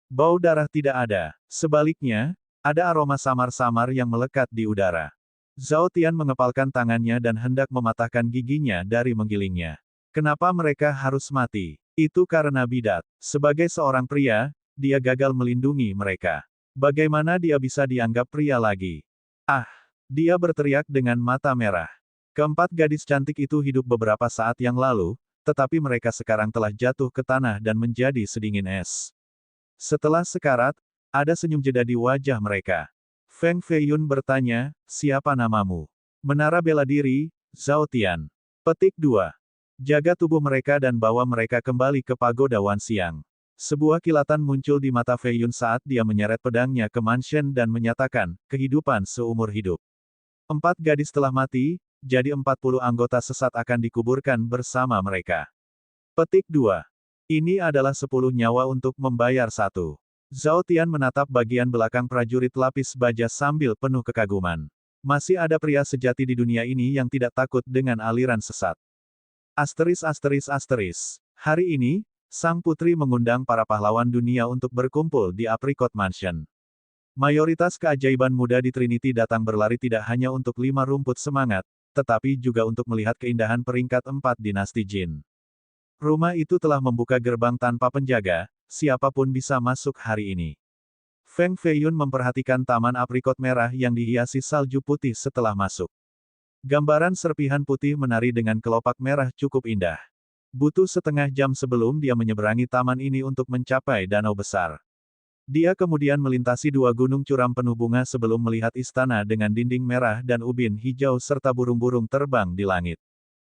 S1: Bau darah tidak ada, sebaliknya, ada aroma samar-samar yang melekat di udara. Zhao Tian mengepalkan tangannya dan hendak mematahkan giginya dari menggilingnya. Kenapa mereka harus mati? Itu karena bidat. Sebagai seorang pria, dia gagal melindungi mereka. Bagaimana dia bisa dianggap pria lagi? Ah! Dia berteriak dengan mata merah. Keempat gadis cantik itu hidup beberapa saat yang lalu, tetapi mereka sekarang telah jatuh ke tanah dan menjadi sedingin es. Setelah sekarat, ada senyum jeda di wajah mereka. Feng Feiyun bertanya, siapa namamu? Menara bela diri, Zhao Tian. Petik 2. Jaga tubuh mereka dan bawa mereka kembali ke pagoda Wan Xiang. Sebuah kilatan muncul di mata Feiyun saat dia menyeret pedangnya ke Manshen dan menyatakan, kehidupan seumur hidup. 4 gadis telah mati, jadi 40 anggota sesat akan dikuburkan bersama mereka. Petik 2. Ini adalah 10 nyawa untuk membayar 1. Zhao Tian menatap bagian belakang prajurit lapis baja sambil penuh kekaguman. Masih ada pria sejati di dunia ini yang tidak takut dengan aliran sesat. Asteris. Hari ini, sang putri mengundang para pahlawan dunia untuk berkumpul di Apricot Mansion. Mayoritas keajaiban muda di Trinity datang berlari tidak hanya untuk 5 rumput semangat, tetapi juga untuk melihat keindahan peringkat 4 dinasti Jin. Rumah itu telah membuka gerbang tanpa penjaga, siapapun bisa masuk hari ini. Feng Feiyun memperhatikan taman aprikot merah yang dihiasi salju putih setelah masuk. Gambaran serpihan putih menari dengan kelopak merah cukup indah. Butuh setengah jam sebelum dia menyeberangi taman ini untuk mencapai danau besar. Dia kemudian melintasi 2 gunung curam penuh bunga sebelum melihat istana dengan dinding merah dan ubin hijau serta burung-burung terbang di langit.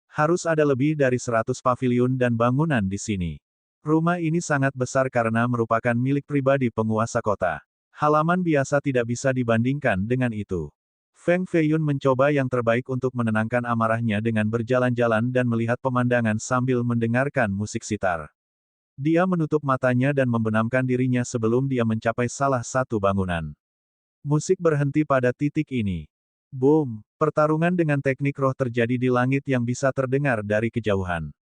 S1: Harus ada lebih dari 100 paviliun dan bangunan di sini. Rumah ini sangat besar karena merupakan milik pribadi penguasa kota. Halaman biasa tidak bisa dibandingkan dengan itu. Feng Feiyun mencoba yang terbaik untuk menenangkan amarahnya dengan berjalan-jalan dan melihat pemandangan sambil mendengarkan musik sitar. Dia menutup matanya dan membenamkan dirinya sebelum dia mencapai salah satu bangunan. Musik berhenti pada titik ini. Boom! Pertarungan dengan teknik roh terjadi di langit yang bisa terdengar dari kejauhan.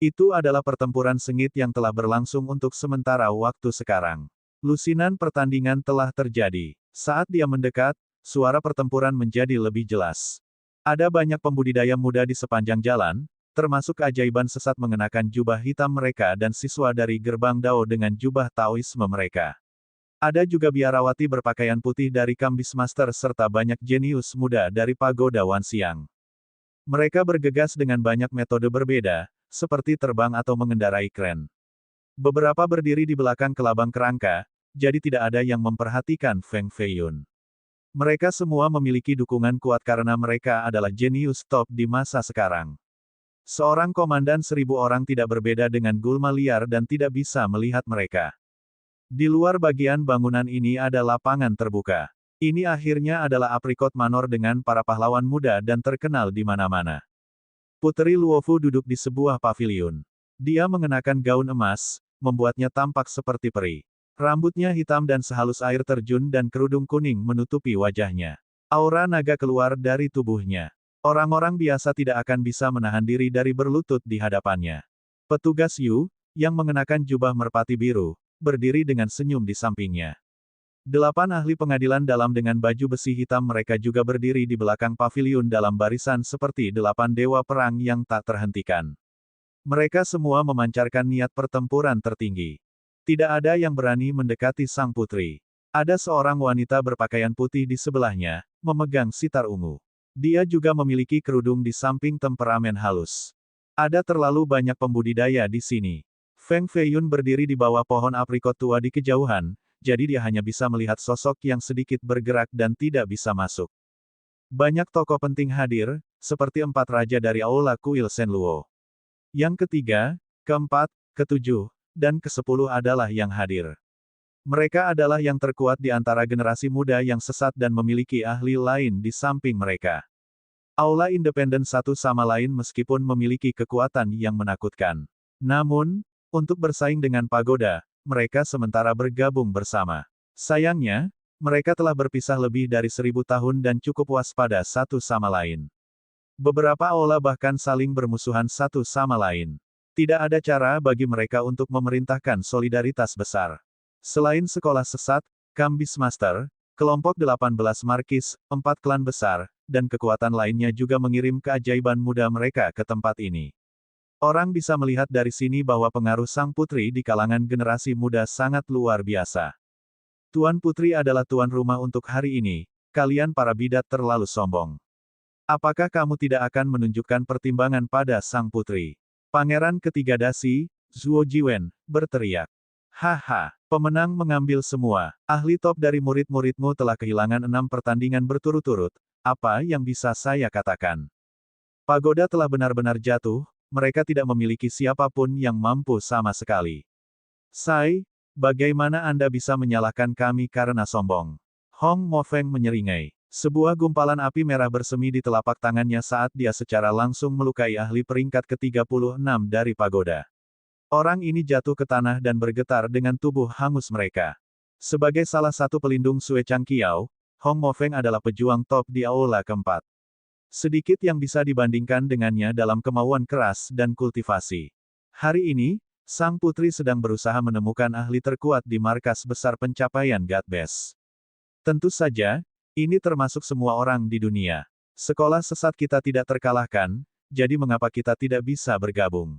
S1: Itu adalah pertempuran sengit yang telah berlangsung untuk sementara waktu sekarang. Lusinan pertandingan telah terjadi. Saat dia mendekat, suara pertempuran menjadi lebih jelas. Ada banyak pembudidaya muda di sepanjang jalan, termasuk keajaiban sesat mengenakan jubah hitam mereka dan siswa dari gerbang Dao dengan jubah Taoisme mereka. Ada juga biarawati berpakaian putih dari Kambis Master serta banyak jenius muda dari pagoda Wan Xiang. Mereka bergegas dengan banyak metode berbeda, seperti terbang atau mengendarai kren. Beberapa berdiri di belakang kelabang kerangka, jadi tidak ada yang memperhatikan Feng Feiyun. Mereka semua memiliki dukungan kuat karena mereka adalah jenius top di masa sekarang. Seorang komandan 1000 orang tidak berbeda dengan gulma liar dan tidak bisa melihat mereka. Di luar bagian bangunan ini ada lapangan terbuka. Ini akhirnya adalah Apricot Manor dengan para pahlawan muda dan terkenal di mana-mana. Putri Luofu duduk di sebuah paviliun. Dia mengenakan gaun emas, membuatnya tampak seperti peri. Rambutnya hitam dan sehalus air terjun dan kerudung kuning menutupi wajahnya. Aura naga keluar dari tubuhnya. Orang-orang biasa tidak akan bisa menahan diri dari berlutut di hadapannya. Petugas Yu, yang mengenakan jubah merpati biru, berdiri dengan senyum di sampingnya. 8 ahli pengadilan dalam dengan baju besi hitam mereka juga berdiri di belakang paviliun dalam barisan seperti 8 dewa perang yang tak terhentikan. Mereka semua memancarkan niat pertempuran tertinggi. Tidak ada yang berani mendekati sang putri. Ada seorang wanita berpakaian putih di sebelahnya, memegang sitar ungu. Dia juga memiliki kerudung di samping temperamen halus. Ada terlalu banyak pembudidaya di sini. Feng Feiyun berdiri di bawah pohon aprikot tua di kejauhan, jadi dia hanya bisa melihat sosok yang sedikit bergerak dan tidak bisa masuk. Banyak tokoh penting hadir, seperti 4 raja dari Aula Kuil Shenluo. Yang ketiga, keempat, ketujuh, dan ke-10 adalah yang hadir. Mereka adalah yang terkuat di antara generasi muda yang sesat dan memiliki ahli lain di samping mereka. Aula independen satu sama lain meskipun memiliki kekuatan yang menakutkan. Namun, untuk bersaing dengan pagoda, mereka sementara bergabung bersama. Sayangnya, mereka telah berpisah lebih dari 1000 tahun dan cukup waspada satu sama lain. Beberapa aula bahkan saling bermusuhan satu sama lain. Tidak ada cara bagi mereka untuk memerintahkan solidaritas besar. Selain sekolah sesat, Kambis Master, kelompok 18 Markis, 4 klan besar, dan kekuatan lainnya juga mengirim keajaiban muda mereka ke tempat ini. Orang bisa melihat dari sini bahwa pengaruh sang putri di kalangan generasi muda sangat luar biasa. Tuan Putri adalah tuan rumah untuk hari ini, kalian para bidat terlalu sombong. Apakah kamu tidak akan menunjukkan pertimbangan pada sang putri? Pangeran ketiga dasi, Zuo Jiwen, berteriak. Haha, pemenang mengambil semua. Ahli top dari murid-muridmu telah kehilangan 6 pertandingan berturut-turut. Apa yang bisa saya katakan? Pagoda telah benar-benar jatuh, mereka tidak memiliki siapapun yang mampu sama sekali. Sai, bagaimana Anda bisa menyalahkan kami karena sombong? Hong Mofeng menyeringai. Sebuah gumpalan api merah bersemi di telapak tangannya saat dia secara langsung melukai ahli peringkat ke-36 dari pagoda. Orang ini jatuh ke tanah dan bergetar dengan tubuh hangus mereka. Sebagai salah satu pelindung Sue Changqiao, Hong Mofeng adalah pejuang top di aula keempat. Sedikit yang bisa dibandingkan dengannya dalam kemauan keras dan kultivasi. Hari ini, sang putri sedang berusaha menemukan ahli terkuat di markas besar pencapaian God Best. Tentu saja, ini termasuk semua orang di dunia. Sekolah sesat kita tidak terkalahkan, jadi mengapa kita tidak bisa bergabung?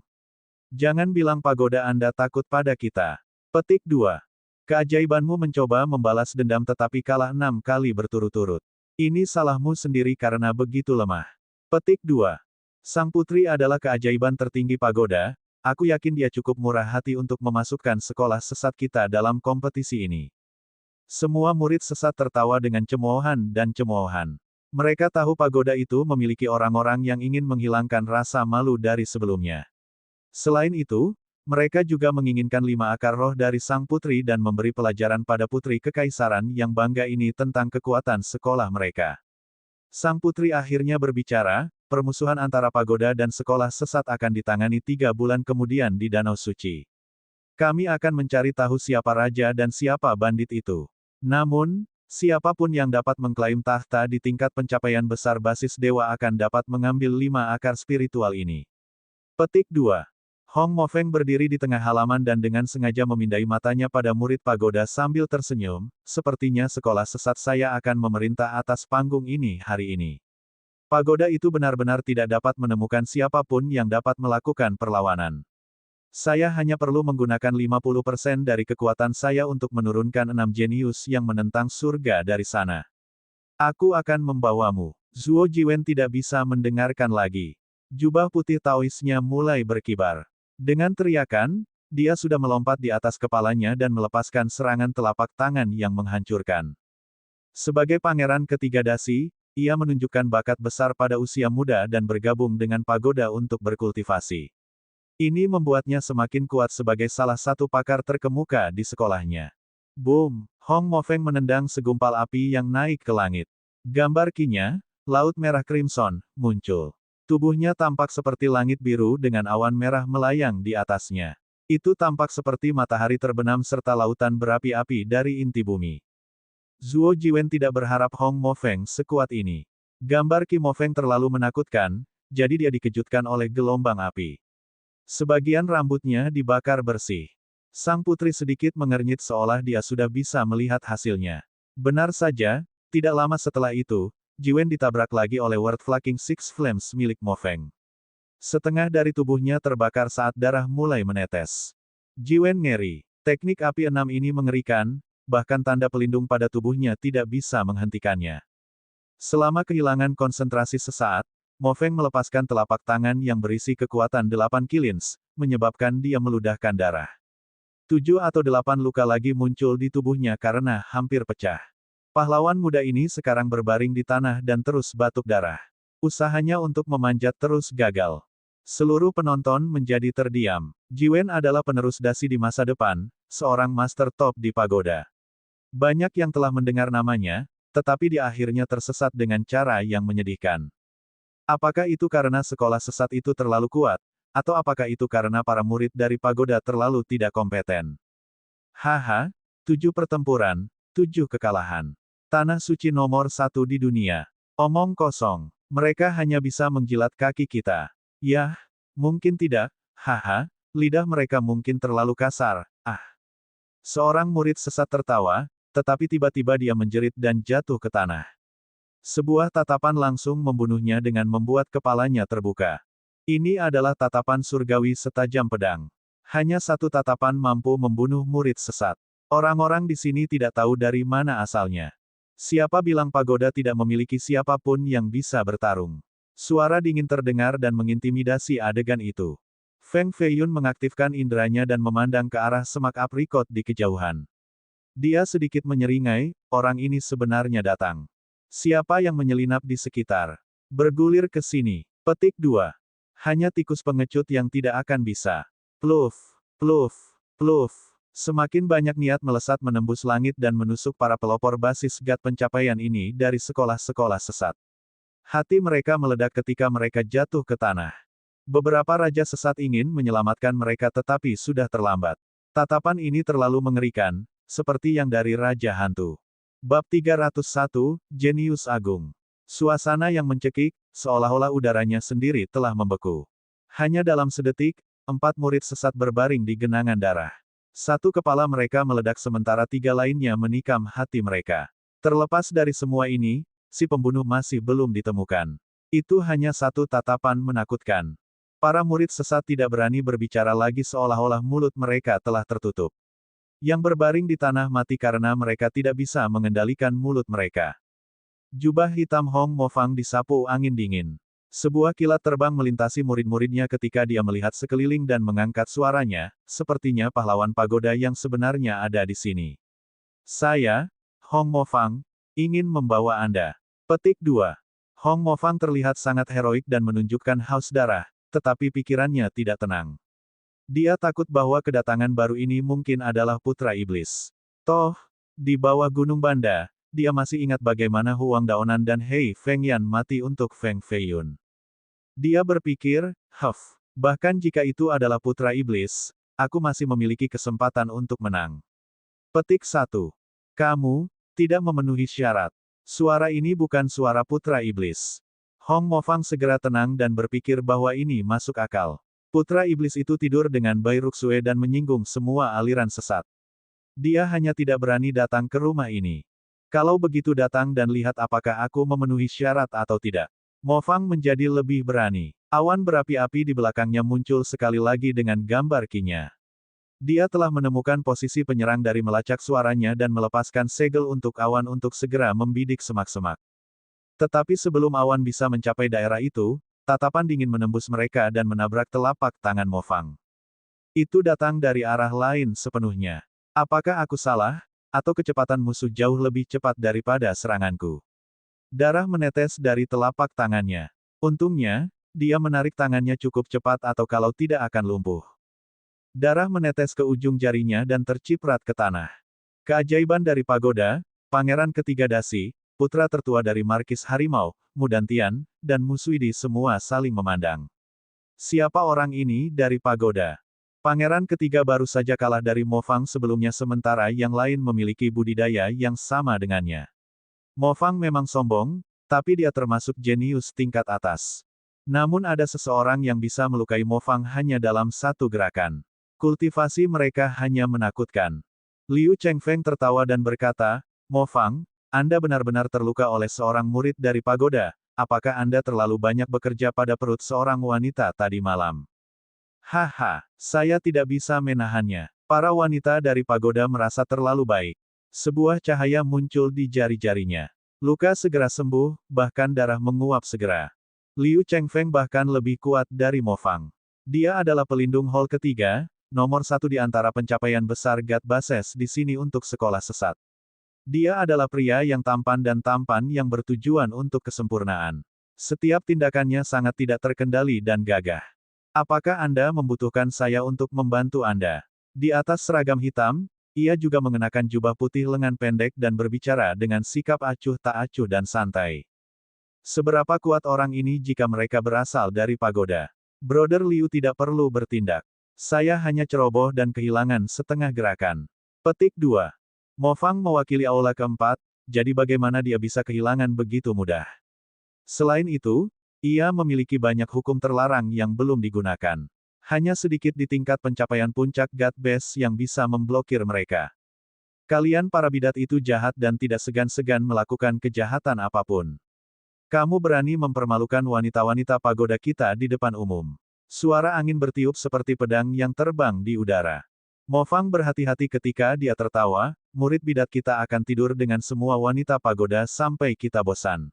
S1: Jangan bilang pagoda Anda takut pada kita. Petik 2. Keajaibanmu mencoba membalas dendam tetapi kalah 6 kali berturut-turut. Ini salahmu sendiri karena begitu lemah. Petik 2. Sang putri adalah keajaiban tertinggi pagoda, aku yakin dia cukup murah hati untuk memasukkan sekolah sesat kita dalam kompetisi ini. Semua murid sesat tertawa dengan cemoohan dan cemoohan. Mereka tahu pagoda itu memiliki orang-orang yang ingin menghilangkan rasa malu dari sebelumnya. Selain itu, mereka juga menginginkan 5 akar roh dari sang putri dan memberi pelajaran pada putri kekaisaran yang bangga ini tentang kekuatan sekolah mereka. Sang putri akhirnya berbicara, permusuhan antara pagoda dan sekolah sesat akan ditangani 3 bulan kemudian di Danau Suci. Kami akan mencari tahu siapa raja dan siapa bandit itu. Namun, siapapun yang dapat mengklaim tahta di tingkat pencapaian besar basis dewa akan dapat mengambil 5 akar spiritual ini. Petik 2. Hong Mofeng berdiri di tengah halaman dan dengan sengaja memindai matanya pada murid pagoda sambil tersenyum, sepertinya sekolah sesat saya akan memerintah atas panggung ini hari ini. Pagoda itu benar-benar tidak dapat menemukan siapapun yang dapat melakukan perlawanan. Saya hanya perlu menggunakan 50% dari kekuatan saya untuk menurunkan 6 jenius yang menentang surga dari sana. Aku akan membawamu. Zuo Jiwen tidak bisa mendengarkan lagi. Jubah putih Taoisnya mulai berkibar. Dengan teriakan, dia sudah melompat di atas kepalanya dan melepaskan serangan telapak tangan yang menghancurkan. Sebagai pangeran ketiga dasi, ia menunjukkan bakat besar pada usia muda dan bergabung dengan pagoda untuk berkultivasi. Ini membuatnya semakin kuat sebagai salah satu pakar terkemuka di sekolahnya. Boom! Hong Mofeng menendang segumpal api yang naik ke langit. Gambar Qi-nya, Laut Merah Crimson, muncul. Tubuhnya tampak seperti langit biru dengan awan merah melayang di atasnya. Itu tampak seperti matahari terbenam serta lautan berapi-api dari inti bumi. Zuo Jiwen tidak berharap Hong Mofeng sekuat ini. Gambar Qi Mofeng terlalu menakutkan, jadi dia dikejutkan oleh gelombang api. Sebagian rambutnya dibakar bersih. Sang putri sedikit mengernyit seolah dia sudah bisa melihat hasilnya. Benar saja, tidak lama setelah itu, Jiwen ditabrak lagi oleh Word Flaking Six Flames milik Mofeng. Setengah dari tubuhnya terbakar saat darah mulai menetes. Jiwen ngeri. Teknik api 6 ini mengerikan, bahkan tanda pelindung pada tubuhnya tidak bisa menghentikannya. Selama kehilangan konsentrasi sesaat, Mo Feng melepaskan telapak tangan yang berisi kekuatan 8 kilins, menyebabkan dia meludahkan darah. 7 atau 8 luka lagi muncul di tubuhnya karena hampir pecah. Pahlawan muda ini sekarang berbaring di tanah dan terus batuk darah. Usahanya untuk memanjat terus gagal. Seluruh penonton menjadi terdiam. Jiwen adalah penerus dasi di masa depan, seorang master top di pagoda. Banyak yang telah mendengar namanya, tetapi dia akhirnya tersesat dengan cara yang menyedihkan. Apakah itu karena sekolah sesat itu terlalu kuat, atau apakah itu karena para murid dari pagoda terlalu tidak kompeten? Haha, 7 pertempuran, 7 kekalahan. Tanah suci nomor 1 di dunia. Omong kosong. Mereka hanya bisa menjilat kaki kita. Yah, mungkin tidak, haha, lidah mereka mungkin terlalu kasar, ah. Seorang murid sesat tertawa, tetapi tiba-tiba dia menjerit dan jatuh ke tanah. Sebuah tatapan langsung membunuhnya dengan membuat kepalanya terbuka. Ini adalah tatapan surgawi setajam pedang. Hanya satu tatapan mampu membunuh murid sesat. Orang-orang di sini tidak tahu dari mana asalnya. Siapa bilang pagoda tidak memiliki siapapun yang bisa bertarung? Suara dingin terdengar dan mengintimidasi adegan itu. Feng Feiyun mengaktifkan inderanya dan memandang ke arah semak aprikot di kejauhan. Dia sedikit menyeringai, orang ini sebenarnya datang. Siapa yang menyelinap di sekitar? Bergulir ke sini. Petik 2. Hanya tikus pengecut yang tidak akan bisa. Pluf, pluf, pluf. Semakin banyak niat melesat menembus langit dan menusuk para pelopor basis GAT pencapaian ini dari sekolah-sekolah sesat. Hati mereka meledak ketika mereka jatuh ke tanah. Beberapa raja sesat ingin menyelamatkan mereka tetapi sudah terlambat. Tatapan ini terlalu mengerikan, seperti yang dari Raja Hantu. Bab 301, Jenius Agung. Suasana yang mencekik, seolah-olah udaranya sendiri telah membeku. Hanya dalam sedetik, 4 murid sesat berbaring di genangan darah. Satu kepala mereka meledak sementara 3 lainnya menikam hati mereka. Terlepas dari semua ini, si pembunuh masih belum ditemukan. Itu hanya satu tatapan menakutkan. Para murid sesat tidak berani berbicara lagi seolah-olah mulut mereka telah tertutup. Yang berbaring di tanah mati karena mereka tidak bisa mengendalikan mulut mereka. Jubah hitam Hong Mo Fang disapu angin dingin. Sebuah kilat terbang melintasi murid-muridnya ketika dia melihat sekeliling dan mengangkat suaranya, sepertinya pahlawan pagoda yang sebenarnya ada di sini. Saya, Hong Mo Fang, ingin membawa Anda. Petik 2. Hong Mo Fang terlihat sangat heroik dan menunjukkan haus darah, tetapi pikirannya tidak tenang. Dia takut bahwa kedatangan baru ini mungkin adalah putra iblis. Toh, di bawah Gunung Banda, dia masih ingat bagaimana Huang Daonan dan Hei Fengyan mati untuk Feng Feiyun. Dia berpikir, bahkan jika itu adalah putra iblis, aku masih memiliki kesempatan untuk menang. Petik 1. Kamu tidak memenuhi syarat. Suara ini bukan suara putra iblis. Hong Mo Fang segera tenang dan berpikir bahwa ini masuk akal. Putra iblis itu tidur dengan Bai Ruxue dan menyinggung semua aliran sesat. Dia hanya tidak berani datang ke rumah ini. Kalau begitu datang dan lihat apakah aku memenuhi syarat atau tidak. Mo Fang menjadi lebih berani. Awan berapi-api di belakangnya muncul sekali lagi dengan gambar Qi-nya. Dia telah menemukan posisi penyerang dari melacak suaranya dan melepaskan segel untuk awan untuk segera membidik semak-semak. Tetapi sebelum awan bisa mencapai daerah itu, tatapan dingin menembus mereka dan menabrak telapak tangan Mo Fang. Itu datang dari arah lain sepenuhnya. Apakah aku salah, atau kecepatan musuh jauh lebih cepat daripada seranganku? Darah menetes dari telapak tangannya. Untungnya, dia menarik tangannya cukup cepat atau kalau tidak akan lumpuh. Darah menetes ke ujung jarinya dan terciprat ke tanah. Keajaiban dari pagoda, Pangeran Ketiga Dasi, putra tertua dari Markis Harimau, Mudantian, dan Musuidi semua saling memandang. Siapa orang ini dari pagoda? Pangeran ketiga baru saja kalah dari Mo Fang sebelumnya sementara yang lain memiliki budidaya yang sama dengannya. Mo Fang memang sombong, tapi dia termasuk jenius tingkat atas. Namun ada seseorang yang bisa melukai Mo Fang hanya dalam satu gerakan. Kultivasi mereka hanya menakutkan. Liu Chengfeng tertawa dan berkata, Mo Fang, Anda benar-benar terluka oleh seorang murid dari pagoda, apakah Anda terlalu banyak bekerja pada perut seorang wanita tadi malam? Haha, saya tidak bisa menahannya. Para wanita dari pagoda merasa terlalu baik. Sebuah cahaya muncul di jari-jarinya. Luka segera sembuh, bahkan darah menguap segera. Liu Chengfeng bahkan lebih kuat dari Mo Fang. Dia adalah pelindung hall ketiga, nomor satu di antara pencapaian besar God Bases di sini untuk sekolah sesat. Dia adalah pria yang tampan yang bertujuan untuk kesempurnaan. Setiap tindakannya sangat tidak terkendali dan gagah. Apakah Anda membutuhkan saya untuk membantu Anda? Di atas seragam hitam, ia juga mengenakan jubah putih lengan pendek dan berbicara dengan sikap acuh tak acuh dan santai. Seberapa kuat orang ini jika mereka berasal dari pagoda? Brother Liu tidak perlu bertindak. Saya hanya ceroboh dan kehilangan setengah gerakan. Petik 2. Mo Fang mewakili aula keempat, jadi bagaimana dia bisa kehilangan begitu mudah? Selain itu, ia memiliki banyak hukum terlarang yang belum digunakan. Hanya sedikit di tingkat pencapaian puncak God Base yang bisa memblokir mereka. Kalian para bidat itu jahat dan tidak segan-segan melakukan kejahatan apapun. Kamu berani mempermalukan wanita-wanita pagoda kita di depan umum. Suara angin bertiup seperti pedang yang terbang di udara. Mo Fang berhati-hati ketika dia tertawa, murid bidat kita akan tidur dengan semua wanita pagoda sampai kita bosan.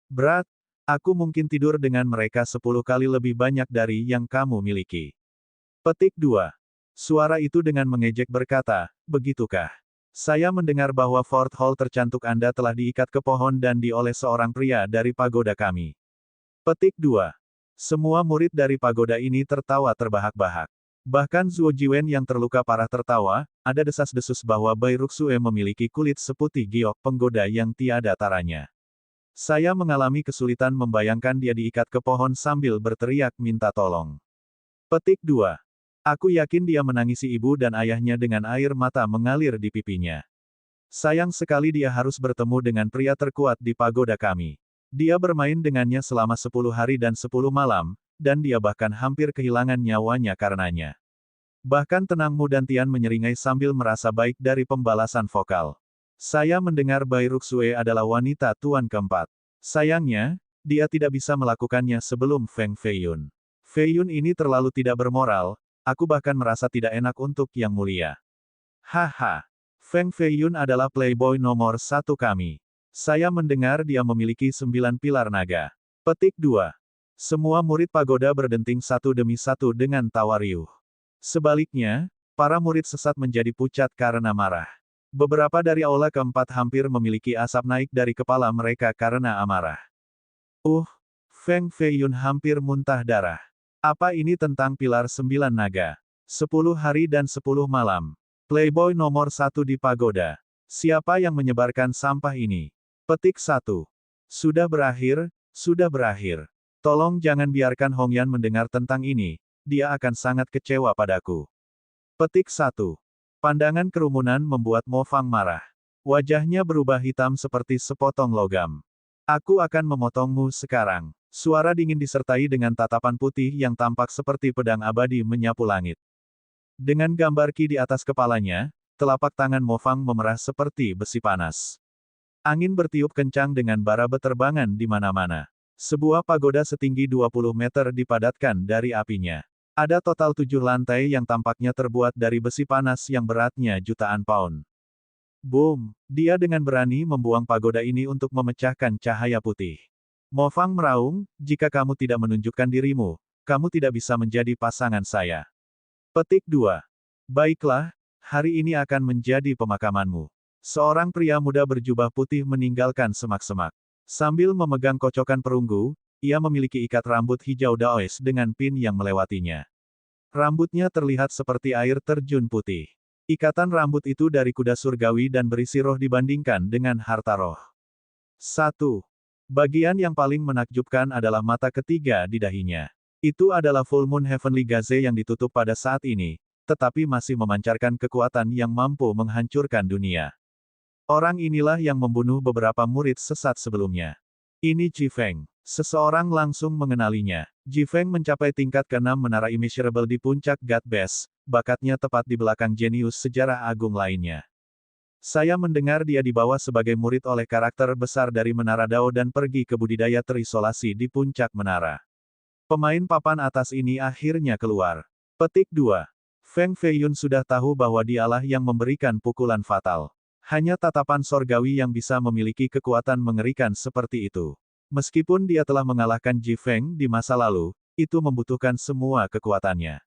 S1: Berat, aku mungkin tidur dengan mereka 10 kali lebih banyak dari yang kamu miliki. Petik 2. Suara itu dengan mengejek berkata, begitukah? Saya mendengar bahwa Fort Hall tercantuk Anda telah diikat ke pohon dan oleh seorang pria dari pagoda kami. Petik 2. Semua murid dari pagoda ini tertawa terbahak-bahak. Bahkan Zuo Jiwen yang terluka parah tertawa, ada desas-desus bahwa Bai Ruxue memiliki kulit seputih giok penggoda yang tiada taranya. Saya mengalami kesulitan membayangkan dia diikat ke pohon sambil berteriak minta tolong. Petik 2. Aku yakin dia menangisi ibu dan ayahnya dengan air mata mengalir di pipinya. Sayang sekali dia harus bertemu dengan pria terkuat di pagoda kami. Dia bermain dengannya selama 10 hari dan 10 malam, dan dia bahkan hampir kehilangan nyawanya karenanya. Bahkan Tenangmu dan Tian menyeringai sambil merasa baik dari pembalasan vokal. Saya mendengar Bai Ruxue adalah wanita tuan keempat. Sayangnya, dia tidak bisa melakukannya sebelum Feng Feiyun. Feiyun ini terlalu tidak bermoral, aku bahkan merasa tidak enak untuk yang mulia. Haha. Feng Feiyun adalah playboy nomor satu kami. Saya mendengar dia memiliki 9 pilar naga. Petik 2. Semua murid pagoda berdenting satu demi satu dengan tawa riuh. Sebaliknya, para murid sesat menjadi pucat karena marah. Beberapa dari aula keempat hampir memiliki asap naik dari kepala mereka karena amarah. Feng Feiyun hampir muntah darah. Apa ini tentang pilar 9 naga? 10 hari dan 10 malam. Playboy nomor 1 di pagoda. Siapa yang menyebarkan sampah ini? Petik 1. Sudah berakhir, sudah berakhir. Tolong jangan biarkan Hongyan mendengar tentang ini, dia akan sangat kecewa padaku. Petik 1. Pandangan kerumunan membuat Mo Fang marah. Wajahnya berubah hitam seperti sepotong logam. Aku akan memotongmu sekarang. Suara dingin disertai dengan tatapan putih yang tampak seperti pedang abadi menyapu langit. Dengan gambar ki di atas kepalanya, telapak tangan Mo Fang memerah seperti besi panas. Angin bertiup kencang dengan bara beterbangan di mana-mana. Sebuah pagoda setinggi 20 meter dipadatkan dari apinya. Ada total 7 lantai yang tampaknya terbuat dari besi panas yang beratnya jutaan pound. Boom! Dia dengan berani membuang pagoda ini untuk memecahkan cahaya putih. Mo Fang meraung, jika kamu tidak menunjukkan dirimu, kamu tidak bisa menjadi pasangan saya. Petik 2. Baiklah, hari ini akan menjadi pemakamanmu. Seorang pria muda berjubah putih meninggalkan semak-semak. Sambil memegang kocokan perunggu, ia memiliki ikat rambut hijau daois dengan pin yang melewatinya. Rambutnya terlihat seperti air terjun putih. Ikatan rambut itu dari kuda surgawi dan berisi roh dibandingkan dengan harta roh. 1. Bagian yang paling menakjubkan adalah mata ketiga di dahinya. Itu adalah Full Moon Heavenly Gaze yang ditutup pada saat ini, tetapi masih memancarkan kekuatan yang mampu menghancurkan dunia. Orang inilah yang membunuh beberapa murid sesat sebelumnya. Ini Ji Feng. Seseorang langsung mengenalinya. Ji Feng mencapai tingkat ke-6 menara immeasurable di puncak God Base, bakatnya tepat di belakang jenius sejarah agung lainnya. Saya mendengar dia dibawa sebagai murid oleh karakter besar dari Menara Dao dan pergi ke budidaya terisolasi di puncak menara. Pemain papan atas ini akhirnya keluar. Petik 2. Feng Feiyun sudah tahu bahwa dialah yang memberikan pukulan fatal. Hanya tatapan sorgawi yang bisa memiliki kekuatan mengerikan seperti itu. Meskipun dia telah mengalahkan Ji Feng di masa lalu, itu membutuhkan semua kekuatannya.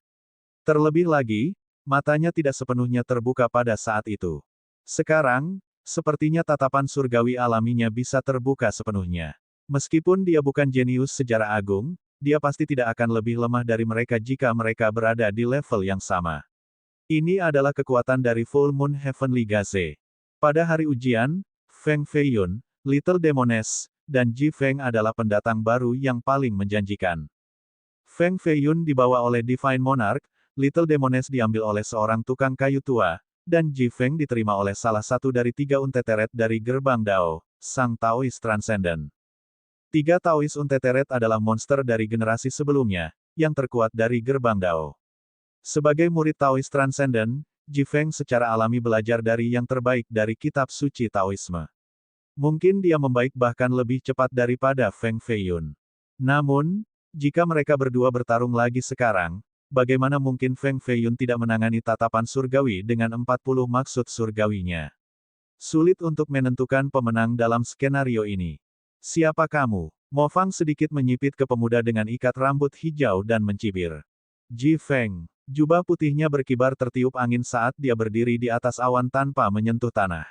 S1: Terlebih lagi, matanya tidak sepenuhnya terbuka pada saat itu. Sekarang, sepertinya tatapan surgawi alaminya bisa terbuka sepenuhnya. Meskipun dia bukan jenius sejarah agung, dia pasti tidak akan lebih lemah dari mereka jika mereka berada di level yang sama. Ini adalah kekuatan dari Full Moon Heavenly Gaze. Pada hari ujian, Feng Feiyun, Little Demoness, dan Ji Feng adalah pendatang baru yang paling menjanjikan. Feng Feiyun dibawa oleh Divine Monarch, Little Demoness diambil oleh seorang tukang kayu tua, dan Ji Feng diterima oleh salah satu dari 3 Unteteret dari Gerbang Dao, Sang Taoist Transcendent. 3 Taoist Unteteret adalah monster dari generasi sebelumnya, yang terkuat dari Gerbang Dao. Sebagai murid Taoist Transcendent, Ji Feng secara alami belajar dari yang terbaik dari kitab suci Taoisme. Mungkin dia membaik bahkan lebih cepat daripada Feng Feiyun. Namun, jika mereka berdua bertarung lagi sekarang, bagaimana mungkin Feng Feiyun tidak menangani tatapan surgawi dengan 40 maksud surgawinya? Sulit untuk menentukan pemenang dalam skenario ini. Siapa kamu? Mo Fang sedikit menyipit ke pemuda dengan ikat rambut hijau dan mencibir. Ji Feng. Jubah putihnya berkibar tertiup angin saat dia berdiri di atas awan tanpa menyentuh tanah.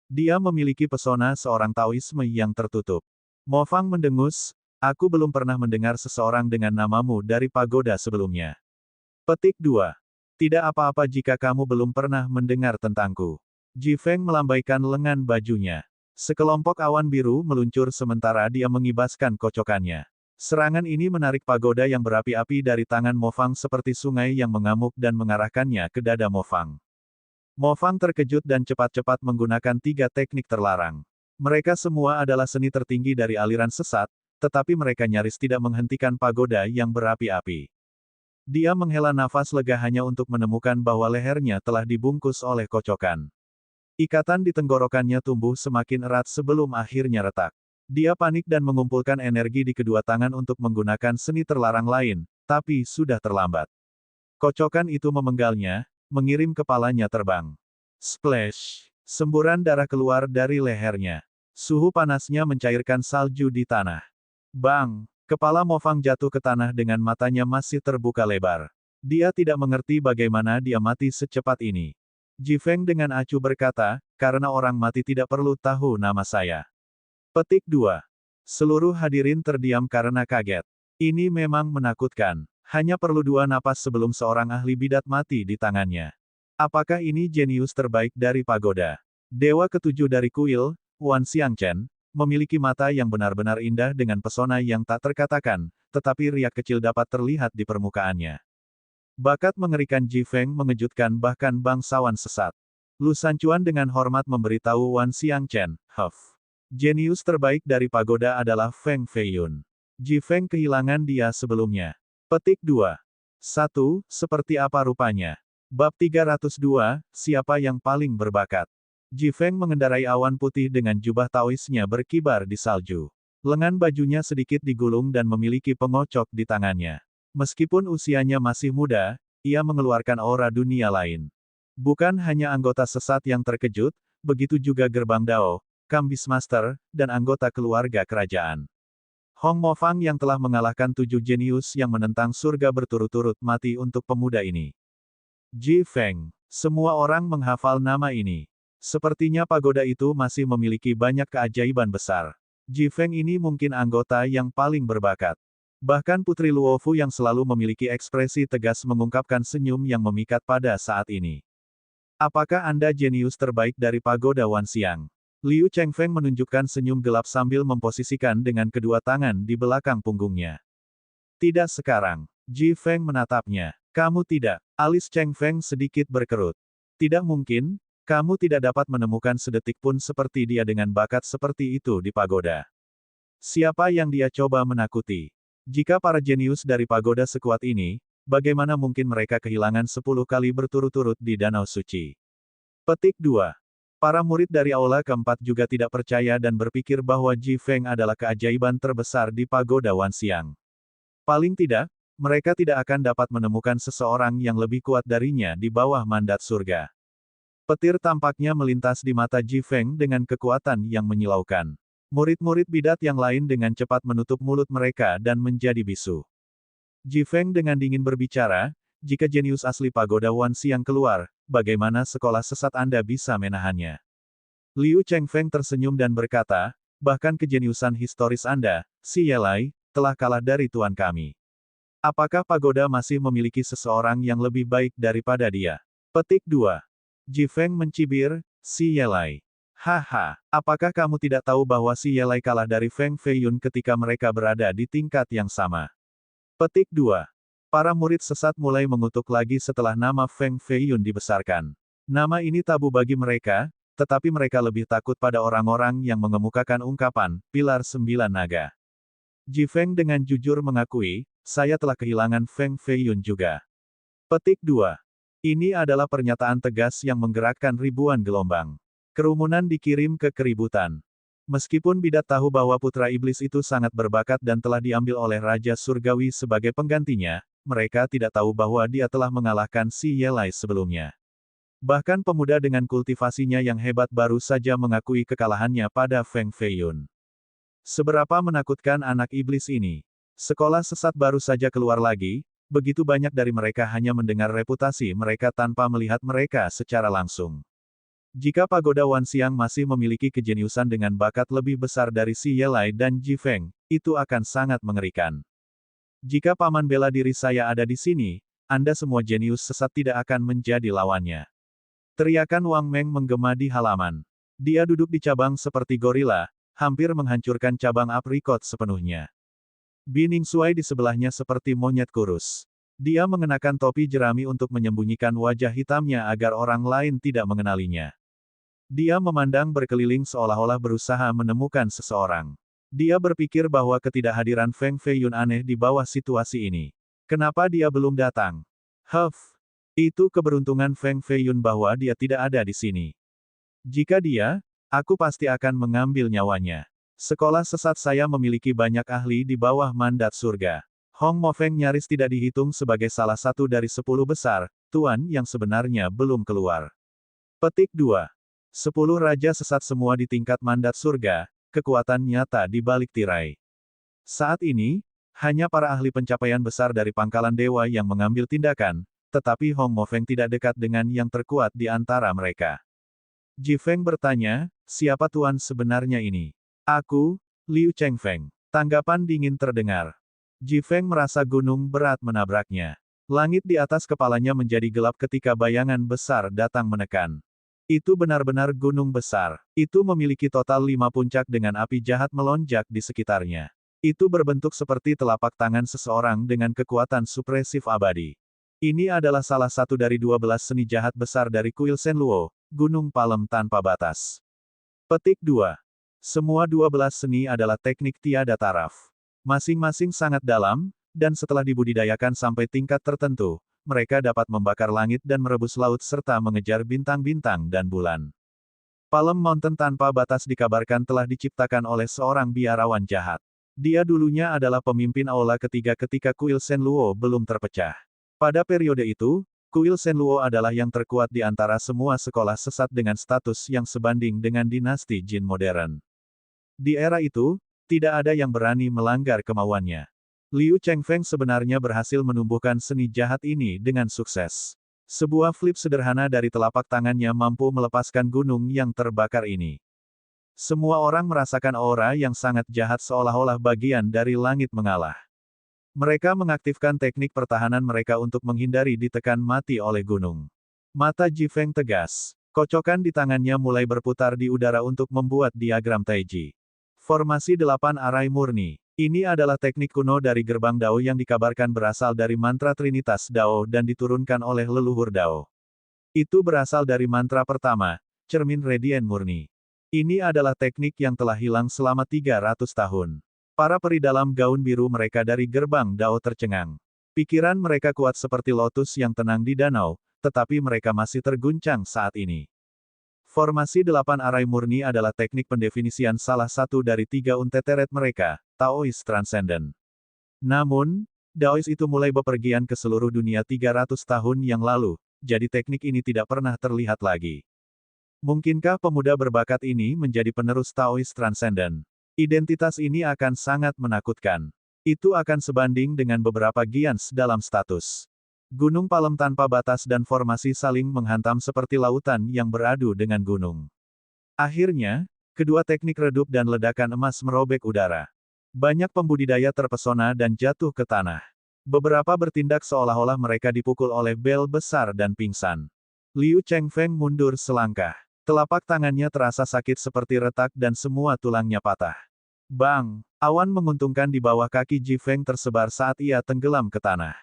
S1: Dia memiliki pesona seorang Taoisme yang tertutup. Mo Fang mendengus, aku belum pernah mendengar seseorang dengan namamu dari pagoda sebelumnya. Petik 2. Tidak apa-apa jika kamu belum pernah mendengar tentangku. Ji Feng melambaikan lengan bajunya. Sekelompok awan biru meluncur sementara dia mengibaskan kocokannya. Serangan ini menarik pagoda yang berapi-api dari tangan Mo Fang seperti sungai yang mengamuk dan mengarahkannya ke dada Mo Fang. Mo Fang terkejut dan cepat-cepat menggunakan 3 teknik terlarang. Mereka semua adalah seni tertinggi dari aliran sesat, tetapi mereka nyaris tidak menghentikan pagoda yang berapi-api. Dia menghela nafas lega hanya untuk menemukan bahwa lehernya telah dibungkus oleh kocokan. Ikatan di tenggorokannya tumbuh semakin erat sebelum akhirnya retak. Dia panik dan mengumpulkan energi di kedua tangan untuk menggunakan seni terlarang lain, tapi sudah terlambat. Kocokan itu memenggalnya, mengirim kepalanya terbang. Splash! Semburan darah keluar dari lehernya. Suhu panasnya mencairkan salju di tanah. Bang! Kepala Mo Fang jatuh ke tanah dengan matanya masih terbuka lebar. Dia tidak mengerti bagaimana dia mati secepat ini. Ji Feng dengan acuh berkata, karena orang mati tidak perlu tahu nama saya. Petik 2. Seluruh hadirin terdiam karena kaget. Ini memang menakutkan. Hanya perlu 2 napas sebelum seorang ahli bidat mati di tangannya. Apakah ini jenius terbaik dari pagoda? Dewa ketujuh dari kuil, Wan Xiangchen, memiliki mata yang benar-benar indah dengan pesona yang tak terkatakan, tetapi riak kecil dapat terlihat di permukaannya. Bakat mengerikan Ji Feng mengejutkan bahkan bangsawan sesat. Lu Sanchuan dengan hormat memberitahu Wan Xiangchen, jenius terbaik dari pagoda adalah Feng Feiyun. Ji Feng kehilangan dia sebelumnya. Petik 2. 1. Seperti apa rupanya? Bab 302, siapa yang paling berbakat? Ji Feng mengendarai awan putih dengan jubah Taoisnya berkibar di salju. Lengan bajunya sedikit digulung dan memiliki pengocok di tangannya. Meskipun usianya masih muda, ia mengeluarkan aura dunia lain. Bukan hanya anggota sesat yang terkejut, begitu juga Gerbang Dao, Kambis Master, dan anggota keluarga kerajaan. Hong Mo Fang yang telah mengalahkan 7 jenius yang menentang surga berturut-turut mati untuk pemuda ini. Ji Feng. Semua orang menghafal nama ini. Sepertinya pagoda itu masih memiliki banyak keajaiban besar. Ji Feng ini mungkin anggota yang paling berbakat. Bahkan Putri Luofu yang selalu memiliki ekspresi tegas mengungkapkan senyum yang memikat pada saat ini. Apakah Anda jenius terbaik dari pagoda Wanxiang? Liu Chengfeng menunjukkan senyum gelap sambil memposisikan dengan kedua tangan di belakang punggungnya. Tidak sekarang. Ji Feng menatapnya. Kamu tidak. Alis Chengfeng sedikit berkerut. Tidak mungkin, kamu tidak dapat menemukan sedetik pun seperti dia dengan bakat seperti itu di pagoda. Siapa yang dia coba menakuti? Jika para jenius dari pagoda sekuat ini, bagaimana mungkin mereka kehilangan 10 kali berturut-turut di Danau Suci? Petik 2. Para murid dari aula keempat juga tidak percaya dan berpikir bahwa Ji Feng adalah keajaiban terbesar di pagoda Wanxiang. Paling tidak, mereka tidak akan dapat menemukan seseorang yang lebih kuat darinya di bawah mandat surga. Petir tampaknya melintas di mata Ji Feng dengan kekuatan yang menyilaukan. Murid-murid bidat yang lain dengan cepat menutup mulut mereka dan menjadi bisu. Ji Feng dengan dingin berbicara, jika jenius asli pagoda Wanxiang keluar, bagaimana sekolah sesat Anda bisa menahannya? Liu Chengfeng tersenyum dan berkata, bahkan kejeniusan historis Anda, si Yelai, telah kalah dari tuan kami. Apakah pagoda masih memiliki seseorang yang lebih baik daripada dia? Petik 2. Ji Feng mencibir, si Yelai. Haha, apakah kamu tidak tahu bahwa si Yelai kalah dari Feng Feiyun ketika mereka berada di tingkat yang sama? Petik 2. Para murid sesat mulai mengutuk lagi setelah nama Feng Feiyun dibesarkan. Nama ini tabu bagi mereka, tetapi mereka lebih takut pada orang-orang yang mengemukakan ungkapan, pilar 9 naga. Ji Feng dengan jujur mengakui, saya telah kehilangan Feng Feiyun juga. Petik 2. Ini adalah pernyataan tegas yang menggerakkan ribuan gelombang. Kerumunan dikirim ke keributan. Meskipun bidat tahu bahwa putra iblis itu sangat berbakat dan telah diambil oleh Raja Surgawi sebagai penggantinya, mereka tidak tahu bahwa dia telah mengalahkan si Yelai sebelumnya. Bahkan pemuda dengan kultivasinya yang hebat baru saja mengakui kekalahannya pada Feng Feiyun. Seberapa menakutkan anak iblis ini. Sekolah sesat baru saja keluar lagi, begitu banyak dari mereka hanya mendengar reputasi mereka tanpa melihat mereka secara langsung. Jika pagoda Wanxiang masih memiliki kejeniusan dengan bakat lebih besar dari si Yelai dan Ji Feng, itu akan sangat mengerikan. Jika paman bela diri saya ada di sini, Anda semua jenius sesat tidak akan menjadi lawannya. Teriakan Wang Meng menggema di halaman. Dia duduk di cabang seperti gorila, hampir menghancurkan cabang aprikot sepenuhnya. Bining Shuai di sebelahnya seperti monyet kurus. Dia mengenakan topi jerami untuk menyembunyikan wajah hitamnya agar orang lain tidak mengenalinya. Dia memandang berkeliling seolah-olah berusaha menemukan seseorang. Dia berpikir bahwa ketidakhadiran Feng Feiyun aneh di bawah situasi ini. Kenapa dia belum datang? Itu keberuntungan Feng Feiyun bahwa dia tidak ada di sini. Jika dia, aku pasti akan mengambil nyawanya. Sekolah sesat saya memiliki banyak ahli di bawah mandat surga. Hong Mofeng nyaris tidak dihitung sebagai salah satu dari 10 besar, tuan yang sebenarnya belum keluar. Petik 2. 10 raja sesat semua di tingkat mandat surga, kekuatan nyata di balik tirai. Saat ini, hanya para ahli pencapaian besar dari pangkalan dewa yang mengambil tindakan, tetapi Hong Mofeng tidak dekat dengan yang terkuat di antara mereka. Ji Feng bertanya, siapa tuan sebenarnya ini? Aku, Liu Chengfeng. Tanggapan dingin terdengar. Ji Feng merasa gunung berat menabraknya. Langit di atas kepalanya menjadi gelap ketika bayangan besar datang menekan. Itu benar-benar gunung besar. Itu memiliki total 5 puncak dengan api jahat melonjak di sekitarnya. Itu berbentuk seperti telapak tangan seseorang dengan kekuatan supresif abadi. Ini adalah salah satu dari 12 seni jahat besar dari Kuil Shenluo, Gunung Palem tanpa batas. Petik 2. Semua 12 seni adalah teknik tiada taraf. Masing-masing sangat dalam, dan setelah dibudidayakan sampai tingkat tertentu, mereka dapat membakar langit dan merebus laut serta mengejar bintang-bintang dan bulan. Palem Mountain tanpa batas dikabarkan telah diciptakan oleh seorang biarawan jahat. Dia dulunya adalah pemimpin aula ketiga ketika Kuil Shenluo belum terpecah. Pada periode itu, Kuil Shenluo adalah yang terkuat di antara semua sekolah sesat dengan status yang sebanding dengan dinasti Jin modern. Di era itu, tidak ada yang berani melanggar kemauannya. Liu Chengfeng sebenarnya berhasil menumbuhkan seni jahat ini dengan sukses. Sebuah flip sederhana dari telapak tangannya mampu melepaskan gunung yang terbakar ini. Semua orang merasakan aura yang sangat jahat seolah-olah bagian dari langit mengalah. Mereka mengaktifkan teknik pertahanan mereka untuk menghindari ditekan mati oleh gunung. Mata Ji Feng tegas. Kocokan di tangannya mulai berputar di udara untuk membuat diagram Taiji. Formasi 8 arai murni. Ini adalah teknik kuno dari gerbang Dao yang dikabarkan berasal dari mantra Trinitas Dao dan diturunkan oleh leluhur Dao. Itu berasal dari mantra pertama, cermin Radiant murni. Ini adalah teknik yang telah hilang selama 300 tahun. Para peri dalam gaun biru mereka dari gerbang Dao tercengang. Pikiran mereka kuat seperti lotus yang tenang di danau, tetapi mereka masih terguncang saat ini. Formasi 8 arai murni adalah teknik pendefinisian salah satu dari 3 unteteret mereka, Taoist Transcendent. Namun, Daois itu mulai bepergian ke seluruh dunia 300 tahun yang lalu, jadi teknik ini tidak pernah terlihat lagi. Mungkinkah pemuda berbakat ini menjadi penerus Taoist Transcendent? Identitas ini akan sangat menakutkan. Itu akan sebanding dengan beberapa giants dalam status. Gunung Palem tanpa batas dan formasi saling menghantam seperti lautan yang beradu dengan gunung. Akhirnya, kedua teknik redup dan ledakan emas merobek udara. Banyak pembudidaya terpesona dan jatuh ke tanah. Beberapa bertindak seolah-olah mereka dipukul oleh bel besar dan pingsan. Liu Chengfeng mundur selangkah. Telapak tangannya terasa sakit seperti retak dan semua tulangnya patah. Bang! Awan menguntungkan di bawah kaki Ji Feng tersebar saat ia tenggelam ke tanah.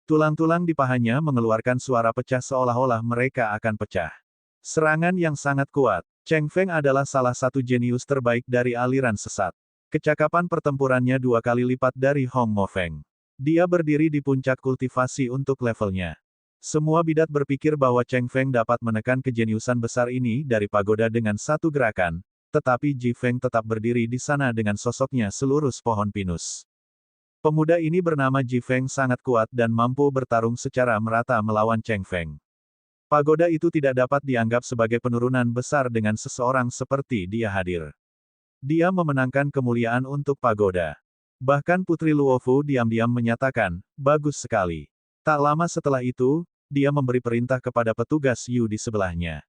S1: Tulang-tulang di pahanya mengeluarkan suara pecah seolah-olah mereka akan pecah. Serangan yang sangat kuat. Cheng Feng adalah salah satu jenius terbaik dari aliran sesat. Kecakapan pertempurannya 2 kali lipat dari Hong Mo Feng. Dia berdiri di puncak kultivasi untuk levelnya. Semua bidat berpikir bahwa Cheng Feng dapat menekan kejeniusan besar ini dari pagoda dengan satu gerakan, tetapi Ji Feng tetap berdiri di sana dengan sosoknya selurus pohon pinus. Pemuda ini bernama Ji Feng sangat kuat dan mampu bertarung secara merata melawan Cheng Feng. Pagoda itu tidak dapat dianggap sebagai penurunan besar dengan seseorang seperti dia hadir. Dia memenangkan kemuliaan untuk pagoda. Bahkan Putri Luofu diam-diam menyatakan, bagus sekali. Tak lama setelah itu, dia memberi perintah kepada petugas Yu di sebelahnya.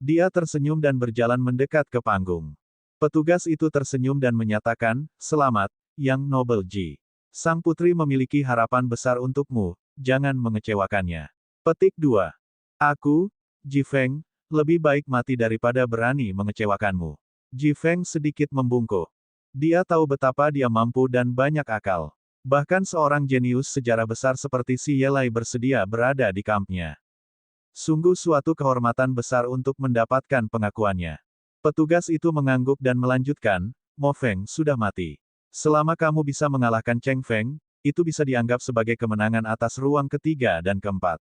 S1: Dia tersenyum dan berjalan mendekat ke panggung. Petugas itu tersenyum dan menyatakan, selamat, Yang Noble Ji. Sang putri memiliki harapan besar untukmu, jangan mengecewakannya. Petik 2. Aku, Ji Feng, lebih baik mati daripada berani mengecewakanmu. Ji Feng sedikit membungkuk. Dia tahu betapa dia mampu dan banyak akal. Bahkan seorang jenius sejarah besar seperti Si Yelai bersedia berada di kampnya. Sungguh suatu kehormatan besar untuk mendapatkan pengakuannya. Petugas itu mengangguk dan melanjutkan, Mo Feng sudah mati. Selama kamu bisa mengalahkan Cheng Feng, itu bisa dianggap sebagai kemenangan atas ruang ketiga dan keempat.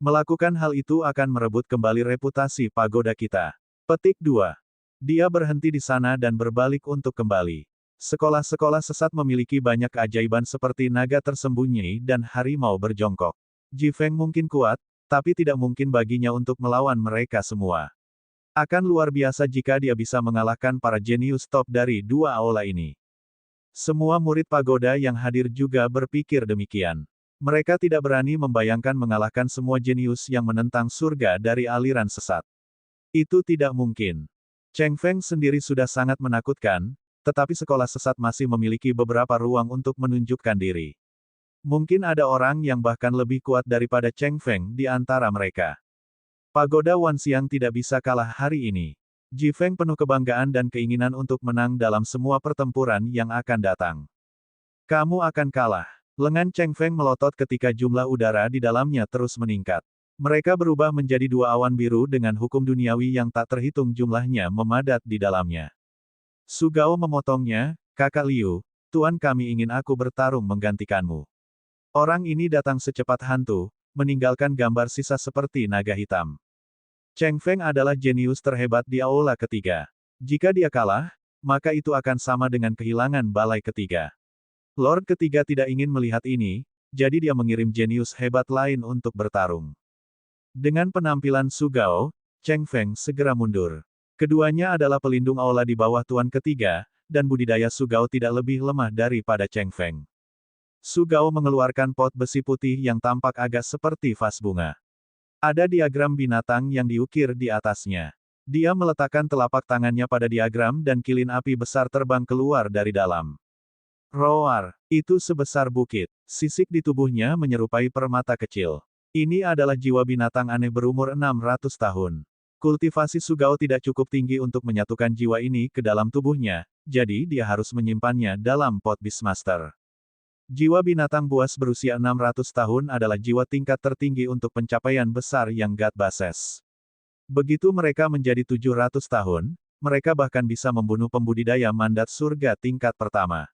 S1: Melakukan hal itu akan merebut kembali reputasi pagoda kita. Petik 2. Dia berhenti di sana dan berbalik untuk kembali. Sekolah-sekolah sesat memiliki banyak keajaiban seperti naga tersembunyi dan harimau berjongkok. Ji Feng mungkin kuat, tapi tidak mungkin baginya untuk melawan mereka semua. Akan luar biasa jika dia bisa mengalahkan para jenius top dari 2 aula ini. Semua murid pagoda yang hadir juga berpikir demikian. Mereka tidak berani membayangkan mengalahkan semua jenius yang menentang surga dari aliran sesat. Itu tidak mungkin. Cheng Feng sendiri sudah sangat menakutkan, tetapi sekolah sesat masih memiliki beberapa ruang untuk menunjukkan diri. Mungkin ada orang yang bahkan lebih kuat daripada Cheng Feng di antara mereka. Pagoda Wanxiang tidak bisa kalah hari ini. Ji Feng penuh kebanggaan dan keinginan untuk menang dalam semua pertempuran yang akan datang. Kamu akan kalah. Lengan Cheng Feng melotot ketika jumlah udara di dalamnya terus meningkat. Mereka berubah menjadi 2 awan biru dengan hukum duniawi yang tak terhitung jumlahnya memadat di dalamnya. Su Gao memotongnya, Kakak Liu, Tuan kami ingin aku bertarung menggantikanmu. Orang ini datang secepat hantu, meninggalkan gambar sisa seperti naga hitam. Cheng Feng adalah jenius terhebat di aula ketiga. Jika dia kalah, maka itu akan sama dengan kehilangan balai ketiga. Lord ketiga tidak ingin melihat ini, jadi dia mengirim jenius hebat lain untuk bertarung. Dengan penampilan Su Gao, Cheng Feng segera mundur. Keduanya adalah pelindung aula di bawah Tuan ketiga, dan budidaya Su Gao tidak lebih lemah daripada Cheng Feng. Su Gao mengeluarkan pot besi putih yang tampak agak seperti vas bunga. Ada diagram binatang yang diukir di atasnya. Dia meletakkan telapak tangannya pada diagram dan kilin api besar terbang keluar dari dalam. Roar! Itu sebesar bukit. Sisik di tubuhnya menyerupai permata kecil. Ini adalah jiwa binatang aneh berumur 600 tahun. Kultivasi Su Gao tidak cukup tinggi untuk menyatukan jiwa ini ke dalam tubuhnya, jadi dia harus menyimpannya dalam pot Beastmaster. Jiwa binatang buas berusia 600 tahun adalah jiwa tingkat tertinggi untuk pencapaian besar yang God Bases. Begitu mereka menjadi 700 tahun, mereka bahkan bisa membunuh pembudidaya mandat surga tingkat pertama.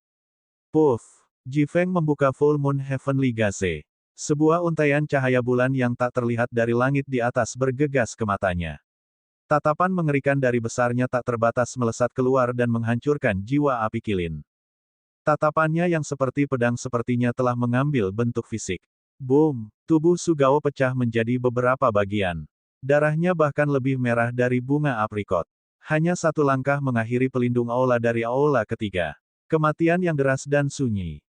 S1: Puff! Ji Feng membuka Full Moon Heavenly Gaze. Sebuah untaian cahaya bulan yang tak terlihat dari langit di atas bergegas ke matanya. Tatapan mengerikan dari besarnya tak terbatas melesat keluar dan menghancurkan jiwa api kilin. Tatapannya yang seperti pedang sepertinya telah mengambil bentuk fisik. Boom! Tubuh Su Gao pecah menjadi beberapa bagian. Darahnya bahkan lebih merah dari bunga aprikot. Hanya satu langkah mengakhiri pelindung aula dari aula ketiga. Kematian yang deras dan sunyi.